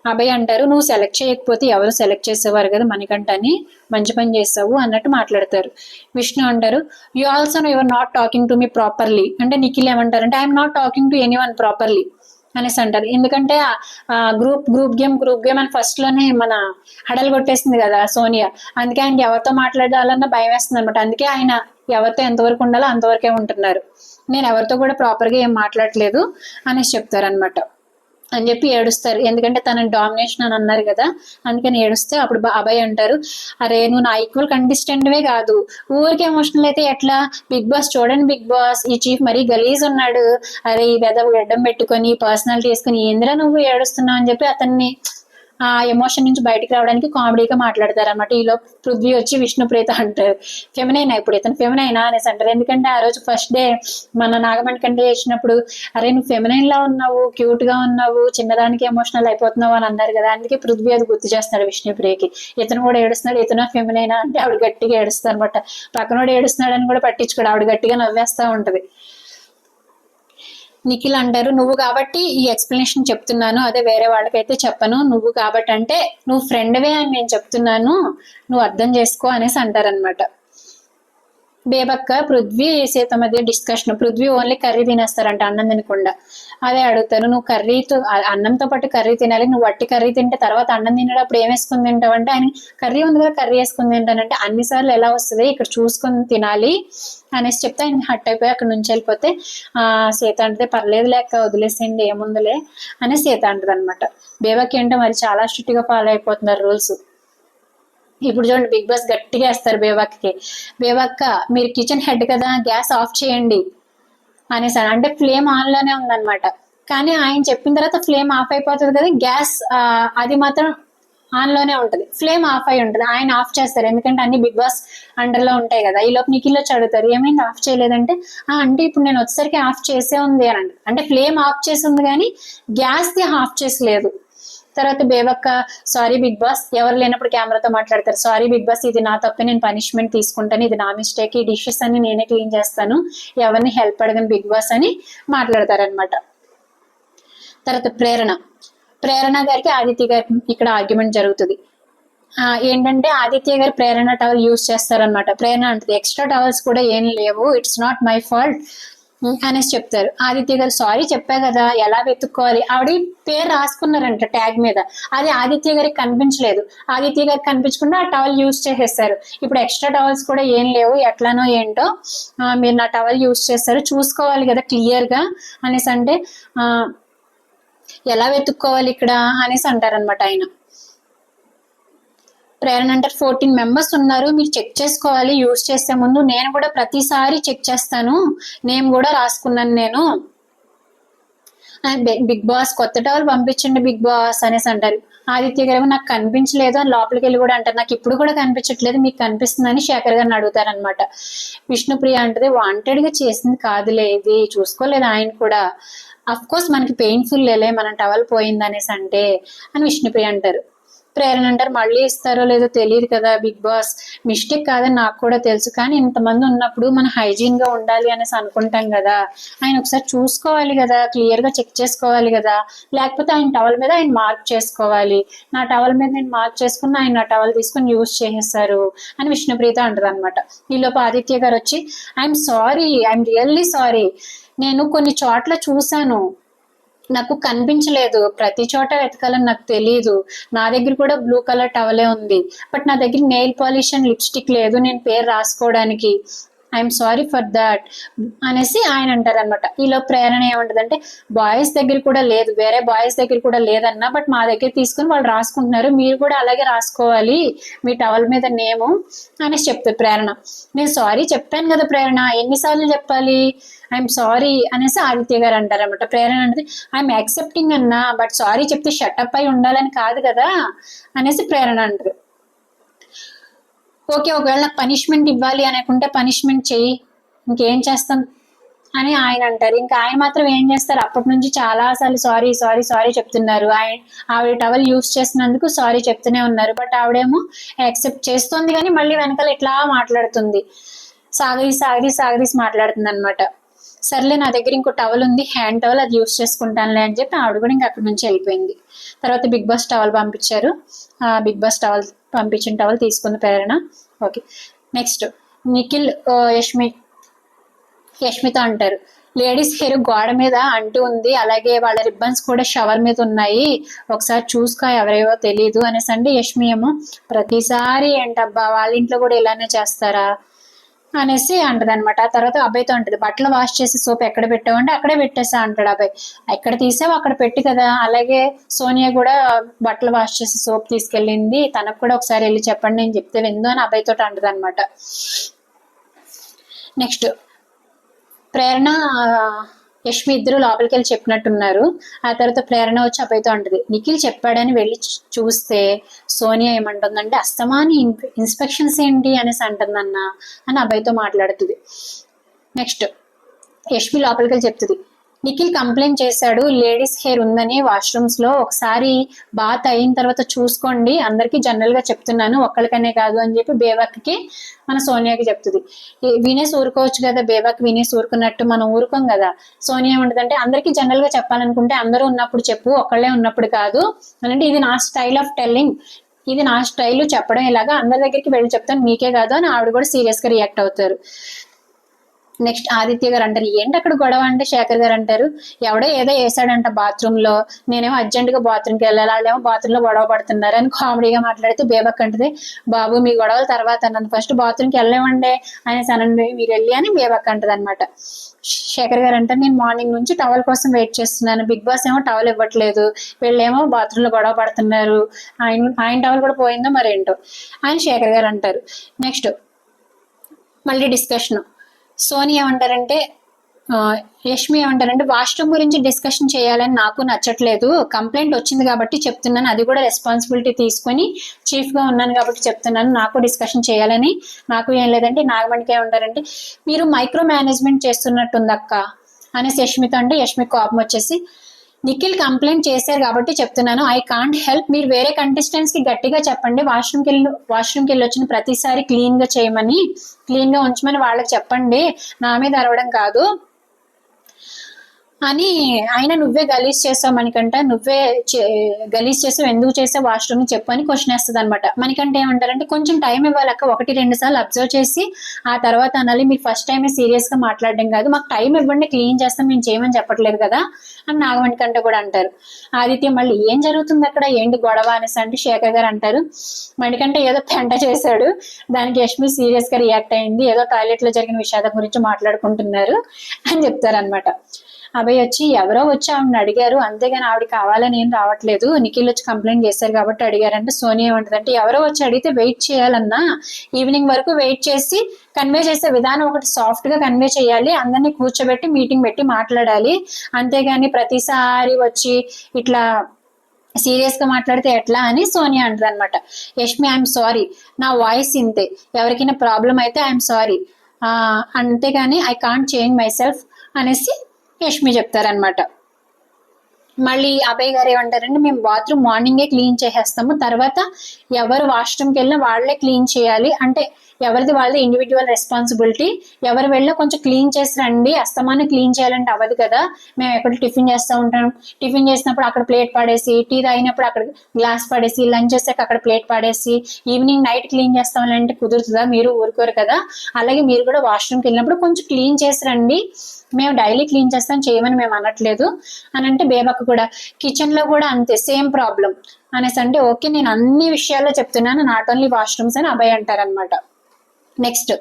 అభయ్ అంటారు, నువ్వు సెలెక్ట్ చేయకపోతే ఎవరు సెలెక్ట్ చేసేవారు కదా మణికంఠని, మంచి పని చేస్తావు అన్నట్టు మాట్లాడతారు. విష్ణు అంటారు, you also your not talking to me properly అంటే నిఖిల్ ఏమంటారంటే I'm not talking to anyone properly అనేసి అంటారు. ఎందుకంటే గ్రూప్ గేమ్ అని ఫస్ట్ లోనే మన హడలు కొట్టేసింది కదా సోనియా, అందుకే ఆయనకి ఎవరితో మాట్లాడాలన్నా భయం వేస్తుంది అనమాట, అందుకే ఆయన ఎవరితో ఎంతవరకు ఉండాలో అంతవరకే ఉంటున్నారు, నేను ఎవరితో కూడా ప్రాపర్ గా ఏం మాట్లాడలేదు అనేసి చెప్తారనమాట అని చెప్పి ఏడుస్తారు. ఎందుకంటే తనని డామినేషన్ అని అన్నారు కదా అందుకని ఏడుస్తే అప్పుడు అభయ్ అంటారు, అరే నువ్వు నా ఈక్వల్ కంటెస్టెంట్వే కాదు, ఊరికి ఎమోషనల్ అయితే ఎట్లా, బిగ్ బాస్ చూడండి, బిగ్ బాస్ ఈ చీఫ్ మరీ గలీజ్ ఉన్నాడు, అరే ఈ వెదవ గడ్డం పెట్టుకొని పర్సనాలిటీ వేసుకుని ఏంద్రా నువ్వు ఏడుస్తున్నావు అని చెప్పి అతన్ని ఆ ఎమోషన్ నుంచి బయటకు రావడానికి కామెడీగా మాట్లాడతారు అనమాట. ఈలో పృథ్వీ వచ్చి విష్ణుప్రీత అంటారు, ఫెమినైనా ఇప్పుడు ఇతను ఫెమినైనా అనేసి అంటారు. ఎందుకంటే ఆ రోజు ఫస్ట్ డే మన నాగమణి కంటే చేసినప్పుడు అరే నువ్వు ఫెమినైన్ లా ఉన్నావు, క్యూట్ గా ఉన్నావు, చిన్నదానికి ఎమోషనల్ అయిపోతున్నావు అని అన్నారు కదా, అందుకే పృథ్వీ అది గుర్తు చేస్తున్నాడు విష్ణుప్రియకి. ఇతను కూడా ఏడుస్తున్నాడు, ఇతను ఫెమినైనా అంటే ఆవిడ గట్టిగా ఏడుస్తారు అనమాట. పక్కనోడు ఏడుస్తున్నాడు అని కూడా పట్టించుకోడు, ఆవిడ గట్టిగా నవ్వేస్తా ఉంటది. నిఖిల్ అంటారు, నువ్వు కాబట్టి ఈ ఎక్స్ప్లెనేషన్ చెప్తున్నాను, అదే వేరే వాళ్ళకైతే చెప్పను, నువ్వు కాబట్టి అంటే నువ్వు ఫ్రెండ్వే అని నేను చెప్తున్నాను, నువ్వు అర్థం చేసుకో అనేసి అంటారనమాట. బేబక్క పృథ్వీ సీత మధ్య డిస్కషన్, పృథ్వీ ఓన్లీ కర్రీ తినేస్తారంట అన్నం తినకుండా. అదే అడుగుతాను, నువ్వు కర్రీతో అన్నంతో పాటు కర్రీ తినాలి, నువ్వు వట్టి కర్రీ తింటే తర్వాత అన్నం తినేటప్పుడు ఏం వేసుకుని తింటావు అంటే ఆయన కర్రీ ఉంది కదా కర్రీ వేసుకుని తింటానంటే అన్నిసార్లు ఎలా వస్తుంది, ఇక్కడ చూసుకొని తినాలి అనేసి చెప్తే ఆయన హట్ అయిపోయి అక్కడ నుంచి వెళ్ళిపోతే సీత అంటే పర్లేదు లేక వదిలేసేయండి ఏముందులే అని సీత అంటది అనమాట. బేబకి ఏంటో మరి చాలా స్ట్రిక్ట్ గా ఫాలో అయిపోతున్నారు రూల్స్. ఇప్పుడు చూడండి బిగ్ బాస్ గట్టిగా వేస్తారు బేబక్కి, బేబక్క మీరు కిచెన్ హెడ్ కదా గ్యాస్ ఆఫ్ చేయండి అనేసి, అంటే ఫ్లేమ్ ఆన్ లోనే ఉందన్నమాట, కానీ ఆయన చెప్పిన తర్వాత ఫ్లేమ్ ఆఫ్ అయిపోతుంది కదా, గ్యాస్ అది మాత్రం ఆన్ లోనే ఉంటది, ఫ్లేమ్ ఆఫ్ అయి ఉంటది, ఆయన ఆఫ్ చేస్తారు ఎందుకంటే అన్ని బిగ్ బాస్ అండర్ లో ఉంటాయి కదా. ఈ లోపు నిఖిల్ వచ్చి అడుగుతారు, ఏమైంది ఆఫ్ చేయలేదంటే అంటే ఇప్పుడు నేను వచ్చేసరికి ఆఫ్ చేసే ఉంది అని అంటే ఫ్లేమ్ ఆఫ్ చేసి ఉంది కానీ గ్యాస్ ది ఆఫ్ చేసలేదు. తర్వాత బేబక్క సారీ బిగ్ బాస్, ఎవరు లేనప్పుడు కెమెరాతో మాట్లాడతారు, సారీ బిగ్ బాస్ ఇది నా తప్పే, నేను పనిష్మెంట్ తీసుకుంటాను, ఇది నా మిస్టేక్, ఈ డిషెస్ అన్ని నేనే క్లీన్ చేస్తాను, ఎవరిని హెల్ప్ అడగను బిగ్ బాస్ అని మాట్లాడతారనమాట. తర్వాత ప్రేరణ గారికి ఆదిత్య గారికి ఇక్కడ ఆర్గ్యుమెంట్ జరుగుతుంది. ఏంటంటే ఆదిత్య గారు ప్రేరణ టవల్ యూజ్ చేస్తారనమాట. ప్రేరణ అంటది ఎక్స్ట్రా టవల్స్ కూడా ఏం లేవు, ఇట్స్ నాట్ మై ఫాల్ట్ అనేసి చెప్తారు. ఆదిత్య గారు సారీ చెప్పా కదా ఎలా వెతుక్కోవాలి, ఆవిడ పేరు రాసుకున్నారంట ట్యాగ్ మీద, అది ఆదిత్య గారికి కనిపించలేదు, ఆదిత్య గారికి కనిపించకుండా ఆ టవల్ యూజ్ చేసేస్తారు. ఇప్పుడు ఎక్స్ట్రా టవల్స్ కూడా ఏం లేవు, ఎట్లానో ఏంటో మీరు నా టవల్ యూజ్ చేస్తారు చూసుకోవాలి కదా క్లియర్ గా అనేసి అంటే ఎలా వెతుక్కోవాలి ఇక్కడ అనేసి అంటారనమాట ఆయన. ప్రేరణ అంటారు 14 మెంబర్స్ ఉన్నారు, మీరు చెక్ చేసుకోవాలి యూజ్ చేసే ముందు, నేను కూడా ప్రతిసారి చెక్ చేస్తాను, నేమ్ కూడా రాసుకున్నాను నేను బిగ్ బాస్ కొత్త టవల్ పంపించండి బిగ్ బాస్ అనేసి అంటారు. ఆదిత్య గారు నాకు కనిపించలేదు అని లోపలికి వెళ్ళి కూడా అంటారు, నాకు ఇప్పుడు కూడా కనిపించట్లేదు, మీకు కనిపిస్తుందని శేఖర్ గారిని అడుగుతారనమాట. విష్ణుప్రియ అంటది, వాంటెడ్ గా చేసింది కాదులే, ఇది చూసుకోలేదు ఆయన కూడా, అఫ్ కోర్స్ మనకి పెయిన్ఫుల్ లేలే మన టవల్ పోయింది అనేసి అంటే అని విష్ణుప్రియ అంటారు. ప్రేరణ అంటారు, మళ్ళీ ఇస్తారో లేదో తెలియదు కదా బిగ్ బాస్, మిస్టేక్ కాదని నాకు కూడా తెలుసు, కానీ ఇంతమంది ఉన్నప్పుడు మనం హైజీన్ గా ఉండాలి అనేసి అనుకుంటాం కదా, ఆయన ఒకసారి చూసుకోవాలి కదా, క్లియర్ గా చెక్ చేసుకోవాలి కదా, లేకపోతే ఆయన టవల్ మీద ఆయన మార్క్ చేసుకోవాలి, నా టవల్ మీద నేను మార్క్ చేసుకుని ఆయన నా టవల్ తీసుకుని యూజ్ చేసేస్తారు అని విష్ణుప్రీత అంటారు అనమాట. ఈలోపు ఆదిత్య గారు వచ్చి, I'm sorry, I'm really sorry, నేను కొన్ని చోట్ల చూశాను, నాకు కనిపించలేదు, ప్రతి చోట వెతకాలని నాకు తెలియదు, నా దగ్గర కూడా బ్లూ కలర్ టవలే ఉంది, బట్ నా దగ్గర నెయిల్ పాలిష్ అండ్ లిప్స్టిక్ లేదు నేను పేరు రాసుకోవడానికి, ఐఎమ్ సారీ ఫర్ దాట్ అనేసి ఆయన అంటారు అనమాట. ఈలో ప్రేరణ ఏమంటదంటే, బాయ్స్ దగ్గర కూడా లేదు, వేరే బాయ్స్ దగ్గర కూడా లేదన్నా, బట్ మా దగ్గర తీసుకుని వాళ్ళు రాసుకుంటున్నారు, మీరు కూడా అలాగే రాసుకోవాలి మీ టవల్ మీద నేము అనేసి చెప్తారు ప్రేరణ. నేను సారీ చెప్పాను కదా ప్రేరణ, ఎన్నిసార్లు చెప్పాలి, ఐఎమ్ సారీ అనేసి ఆదిత్య గారు అంటారనమాట. ప్రేరణ అంటే, ఐఎమ్ యాక్సెప్టింగ్ అన్నా, బట్ సారీ చెప్తే షటప్ అయి ఉండాలని కాదు కదా అనేసి ప్రేరణ అంటారు. ఓకే, ఒకవేళ నాకు పనిష్మెంట్ ఇవ్వాలి అనుకుంటే పనిష్మెంట్ చెయ్యి, ఇంకేం చేస్తాం అని ఆయన అంటారు. ఇంకా ఆయన మాత్రం ఏం చేస్తారు, అప్పటి నుంచి చాలా సార్లు సారీ సారీ సారీ చెప్తున్నారు, ఆవిడ టవల్ యూస్ చేసినందుకు సారీ చెప్తూనే ఉన్నారు, బట్ ఆవిడేమో యాక్సెప్ట్ చేస్తుంది కానీ మళ్ళీ వెనకాల ఇట్లా మాట్లాడుతుంది, సాగదీసి మాట్లాడుతుంది అనమాట. సర్లే నా దగ్గర ఇంకో టవల్ ఉంది, హ్యాండ్ టవల్, అది యూస్ చేసుకుంటానులే అని చెప్పి ఆవిడ కూడా ఇంకా అక్కడి నుంచి వెళ్ళిపోయింది. తర్వాత బిగ్ బాస్ టవల్ పంపించారు, బిగ్ బాస్ టవల్ పంపించిన టవల్ తీసుకుంది ప్రేరణ. ఓకే, నెక్స్ట్ నిఖిల్ యష్మితో అంటారు, లేడీస్ హెయిర్ గోడ మీద అంటూ ఉంది, అలాగే వాళ్ళ రిబ్బన్స్ కూడా షవర్ మీద ఉన్నాయి, ఒకసారి చూసుకో ఎవరేవో తెలియదు అనేసి అంటే యష్మి ఏమో, ప్రతిసారి ఏంటబ్బా వాళ్ళ ఇంట్లో కూడా ఇలానే చేస్తారా అనేసి అంటది అనమాట. ఆ తర్వాత అబ్బాయితో అంటది, బట్టలు వాష్ చేసి సోప్ ఎక్కడ పెట్టావంటే అక్కడే పెట్టేసా అంటాడు అబ్బాయి. ఎక్కడ తీసావు అక్కడ పెట్టి కదా, అలాగే సోనియా కూడా బట్టలు వాష్ చేసి సోప్ తీసుకెళ్ళింది, తనకు కూడా ఒకసారి వెళ్ళి చెప్పండి నేను చెప్తే విందు అని అబ్బాయితో అంటది అనమాట. నెక్స్ట్ ప్రేరణ యష్మి ఇద్దరు లోపలికి వెళ్ళి చెప్పినట్టున్నారు. ఆ తర్వాత ప్రేరణ వచ్చి అబ్బాయితో అంటది, నిఖిల్ చెప్పాడని వెళ్ళి చూస్తే సోనియా ఏమంటుందంటే, అస్తమాని ఇన్స్పెక్షన్స్ ఏంటి అనేసి అంటుందన్న అని అబ్బాయితో మాట్లాడుతుంది. నెక్స్ట్ యష్మి లోపలికి వెళ్ళి చెప్తుంది, నిఖిల్ కంప్లైంట్ చేశాడు లేడీస్ హెయిర్ ఉందని వాష్రూమ్స్ లో, ఒకసారి బాత్ అయిన తర్వాత చూసుకోండి, అందరికి జనరల్ గా చెప్తున్నాను ఒక్కరికనే కాదు అని చెప్పి బేబక్కి మన సోనియాకి చెప్తుంది. వినేసి ఊరుకోవచ్చు కదా, బేబక్ వినేసి ఊరుకున్నట్టు మనం ఊరుకోం కదా. సోనియా ఏమంటుందంటే, అందరికి జనరల్ గా చెప్పాలనుకుంటే అందరూ ఉన్నప్పుడు చెప్పు, ఒక్కళ్ళే ఉన్నప్పుడు కాదు అంటే, ఇది నా స్టైల్ ఆఫ్ టెల్లింగ్, ఇది నా స్టైల్ చెప్పడం, ఇలాగా అందరి దగ్గరికి వెళ్ళి చెప్తాను మీకే కాదు అని ఆవిడ కూడా సీరియస్ గా రియాక్ట్ అవుతారు. నెక్స్ట్ ఆదిత్య గారు అంటారు, ఏంటి అక్కడ గొడవ అంటే శేఖర్ గారు అంటారు, ఎవడో ఏదో వేసాడంట బాత్రూమ్ లో, నేనేమో అర్జెంట్ గా బాత్రూమ్కి వెళ్ళాలి, వాళ్ళేమో బాత్రూమ్ లో గొడవ పడుతున్నారు అని కామెడీగా మాట్లాడితే బేబక్ అంటది, బాబు మీ గొడవల తర్వాత నన్ను ఫస్ట్ బాత్రూమ్కి వెళ్ళలేమండే అనేసి అనండి మీరు వెళ్ళి అని బేబక్ అంటది అనమాట. శేఖర్ గారు అంటారు, నేను మార్నింగ్ నుంచి టవల్ కోసం వెయిట్ చేస్తున్నాను, బిగ్ బాస్ ఏమో టవల్ ఇవ్వట్లేదు, వీళ్ళేమో బాత్రూమ్ లో గొడవ పడుతున్నారు, ఆయన టవల్ కూడా పోయిందో మరేంటో అని శేఖర్ గారు అంటారు. నెక్స్ట్ మళ్ళీ డిస్కషన్, సోని ఏమంటారంటే, యష్మి ఏమంటారంటే, వాష్రూమ్ గురించి డిస్కషన్ చేయాలని నాకు నచ్చట్లేదు, కంప్లైంట్ వచ్చింది కాబట్టి చెప్తున్నాను, అది కూడా రెస్పాన్సిబిలిటీ తీసుకొని చీఫ్ గా ఉన్నాను కాబట్టి చెప్తున్నాను, నాకు డిస్కషన్ చేయాలని నాకు ఏం లేదంటే. నాగమణికి ఏమంటారంటే, మీరు మైక్రో మేనేజ్మెంట్ చేస్తున్నట్టుంది అక్క అనేసి యష్మితో అంటే, యష్మి కోపం వచ్చేసి, నిఖిల్ కంప్లైంట్ చేశారు కాబట్టి చెప్తున్నాను, ఐ కాంట్ హెల్ప్, మీరు వేరే కంటెస్టెంట్స్ కి గట్టిగా చెప్పండి, వాష్రూమ్కి వెళ్ళి వచ్చిన ప్రతిసారి క్లీన్ గా చేయమని, క్లీన్ గా ఉంచమని వాళ్ళకి చెప్పండి, నా మీద అరవడం కాదు అని. ఆయన నువ్వే గలీజ్ చేసావు మణికంట, నువ్వే గలీజ్ చేసావు, ఎందుకు చేసావు వాష్రూమ్ చెప్పు అని క్వశ్చన్ వేస్తుంది అనమాట. మణికంట ఏమంటారంటే, కొంచెం టైం ఇవ్వాలక్క, 1-2 సార్లు అబ్జర్వ్ చేసి ఆ తర్వాత అనాలి, మీరు ఫస్ట్ టైమే సీరియస్ గా మాట్లాడడం కాదు, మాకు టైం ఇవ్వండి క్లీన్ చేస్తాం, మేము చేయమని చెప్పట్లేదు కదా అని నాగమణికంట కూడా అంటారు. ఆదిత్య మళ్ళీ ఏం జరుగుతుంది అక్కడ, ఏంటి గొడవ అనేసి అంటే శేఖర్ గారు అంటారు, మణికంట ఏదో పెంట చేశాడు, దానికి యష్మి సీరియస్ గా రియాక్ట్ అయింది, ఏదో టాయిలెట్ లో జరిగిన విషాదం గురించి మాట్లాడుకుంటున్నారు అని చెప్తారనమాట. అభయ్ వచ్చి ఎవరో వచ్చి ఆవిడని అడిగారు, అంతేగాని ఆవిడ కావాలని ఏం రావట్లేదు, నిఖిల్ వచ్చి కంప్లైంట్ చేశారు కాబట్టి అడిగారంటే సోనియా ఏమంటదంటే ఎవరో వచ్చి అడిగితే వెయిట్ చేయాలన్నా, ఈవినింగ్ వరకు వెయిట్ చేసి కన్వే చేసే విధానం ఒకటి సాఫ్ట్ గా కన్వే చేయాలి, అందరినీ కూర్చోబెట్టి మీటింగ్ పెట్టి మాట్లాడాలి, అంతేగాని ప్రతిసారి వచ్చి ఇట్లా సీరియస్ గా మాట్లాడితే ఎట్లా అని సోనియా అంటారు అనమాట. యష్మి ఐఎమ్ సారీ, నా వాయిస్ ఇంతే, ఎవరికైనా ప్రాబ్లం అయితే ఐఎమ్ సారీ, అంతేగాని I can't change my self అనేసి యష్మి చెప్తారనమాట. మళ్ళీ అభయ్ గారు ఏమంటారంటే మేము బాత్రూమ్ మార్నింగే క్లీన్ చేసేస్తాము, తర్వాత ఎవరు వాష్రూమ్కి వెళ్ళినా వాళ్ళే క్లీన్ చేయాలి, అంటే ఎవరిది వాళ్ళది ఇండివిజువల్ రెస్పాన్సిబిలిటీ, ఎవరు వెళ్ళినా కొంచెం క్లీన్ చేసి రండి, అస్తమానం క్లీన్ చేయాలంటే అవ్వదు కదా, మేము ఎక్కడ టిఫిన్ చేస్తూ ఉంటాం, టిఫిన్ చేసినప్పుడు అక్కడ ప్లేట్ పడేసి, టీ తాగినప్పుడు అక్కడ గ్లాస్ పడేసి, లంచ్ చేసాక అక్కడ ప్లేట్ పడేసి, ఈవినింగ్ నైట్ క్లీన్ చేస్తామంటే కుదురుతుందా, మీరు ఊరుకోరు కదా, అలాగే మీరు కూడా వాష్రూమ్కి వెళ్ళినప్పుడు కొంచెం క్లీన్ చేసి రండి, మేము డైలీ క్లీన్ చేస్తాం, చేయమని మేము అనట్లేదు అని అంటే బేబక్క కూడా కిచెన్ లో కూడా అంతే సేమ్ ప్రాబ్లం అనేసి అంటే ఓకే నేను అన్ని విషయాల్లో చెప్తున్నాను, నాట్ ఓన్లీ వాష్రూమ్స్ అని అభయ్ అంటారనమాట. నెక్స్ట్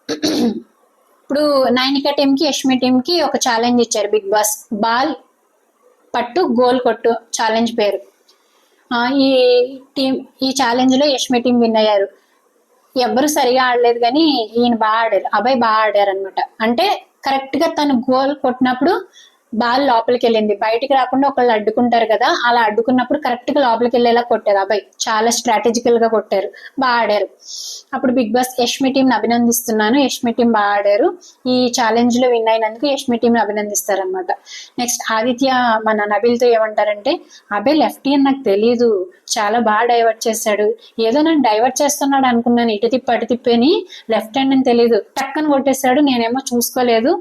ఇప్పుడు నైనిక టీమ్ కి యష్మి టీమ్ కి ఒక ఛాలెంజ్ ఇచ్చారు బిగ్ బాస్, బాల్ పట్టు గోల్ కొట్టు ఛాలెంజ్ పేరు. ఈ ఛాలెంజ్ లో యష్మి టీం విన్ అయ్యారు. ఎవ్వరు సరిగా ఆడలేదు కానీ ఈయన బాగా ఆడారు, అబ్బాయి బాగా ఆడారు అనమాట. అంటే కరెక్ట్ గా తను గోల్ కొట్టినప్పుడు బాల్ లోపలికి వెళ్ళింది, బయటికి రాకుండా ఒకళ్ళు అడ్డుకుంటారు కదా, అలా అడ్డుకున్నప్పుడు కరెక్ట్ గా లోపలికి వెళ్ళేలా కొట్టారు అబ్బాయి, చాలా స్ట్రాటజికల్ గా కొట్టారు, బాగా ఆడారు. అప్పుడు బిగ్ బాస్ యష్మి టీంని అభినందిస్తున్నాను, యష్మి టీం బాగా ఆడారు, ఈ ఛాలెంజ్ లో విన్ అయినందుకు యష్మి టీంని అభినందిస్తారు అనమాట. నెక్స్ట్ ఆదిత్య మన నబిల్తో ఏమంటారంటే అబ్బాయి లెఫ్టీ అని నాకు తెలియదు, చాలా బాగా డైవర్ట్ చేశాడు, ఏదో నన్ను డైవర్ట్ చేస్తున్నాడు అనుకున్నాను, ఇటు తిప్పి అటు తిప్పని, లెఫ్ట్ హ్యాండ్ అని తెలియదు, టక్కని కొట్టేశాడు, నేనేమో చూసుకోలేదు,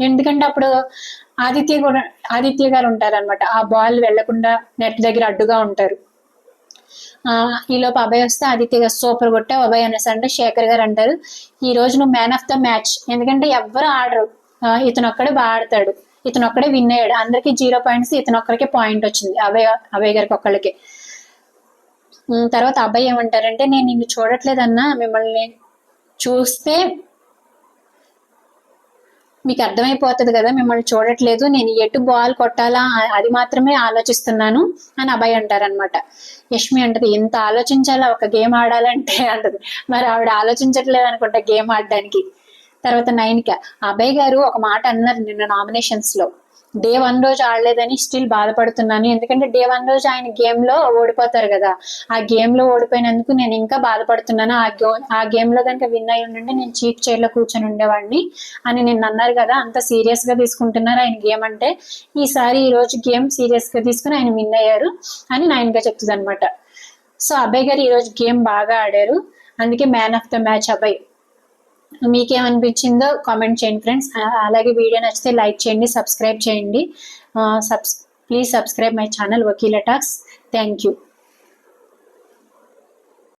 ఎందుకంటే అప్పుడు ఆదిత్య గారు ఉంటారనమాట, ఆ బాల్ వెళ్లకుండా నెట్ దగ్గర అడ్డుగా ఉంటారు. ఈలోపు అభయ్ వస్తే ఆదిత్య గారు సూపర్ కొట్టావు అభయ్ అనేసి అంటే శేఖర్ గారు అంటారు ఈ రోజు నువ్వు మ్యాన్ ఆఫ్ ద మ్యాచ్, ఎందుకంటే ఎవ్వరు ఆడరు, ఇతను ఒక్కడే బాగా ఆడతాడు, ఇతను ఒక్కడే విన్ అయ్యాడు, అందరికి 0 పాయింట్స్, ఇతను ఒక్కరికే పాయింట్ వచ్చింది అభయ్ గారికి ఒక్కళ్ళకి. తర్వాత అభయ్ ఏమంటారంటే నేను నిన్ను చూడట్లేదన్నా, మిమ్మల్ని చూస్తే మీకు అర్థమైపోతుంది కదా, మిమ్మల్ని చూడట్లేదు, నేను ఎటు బాల్ కొట్టాలా అది మాత్రమే ఆలోచిస్తున్నాను అని అభయ్ అంటారనమాట. యష్మి అంటది ఎంత ఆలోచించాలా ఒక గేమ్ ఆడాలంటే అంటది, మరి ఆవిడ ఆలోచించట్లేదు అనుకుంటా గేమ్ ఆడడానికి. తర్వాత నైనిక అభయ్ గారు ఒక మాట అన్నారు నిన్న నామినేషన్స్ లో, డే 1 రోజు ఆడలేదని స్టిల్ బాధపడుతున్నాను, ఎందుకంటే డే 1 రోజు ఆయన గేమ్ లో ఓడిపోతారు కదా, ఆ గేమ్ లో ఓడిపోయినందుకు నేను ఇంకా బాధపడుతున్నాను, ఆ గేమ్ లో కనుక విన్ అయి ఉండే నేను చీఫ్ చైర్ లో కూర్చొని ఉండేవాడిని అని నిన్న అన్నారు కదా, అంత సీరియస్ గా తీసుకుంటున్నారు ఆయన గేమ్ అంటే, ఈ రోజు గేమ్ సీరియస్ గా తీసుకుని ఆయన విన్ అయ్యారు అని నైన్గా చెప్తుంది అనమాట. సో అభయ్ గారు ఈ రోజు గేమ్ బాగా ఆడారు, అందుకే man of the match Abhay. మీకేమనిపించిందో కామెంట్ చేయండి ఫ్రెండ్స్, అలాగే వీడియో నచ్చితే లైక్ చేయండి, సబ్స్క్రైబ్ చేయండి, please subscribe my channel Vakeela Talks. Thank you.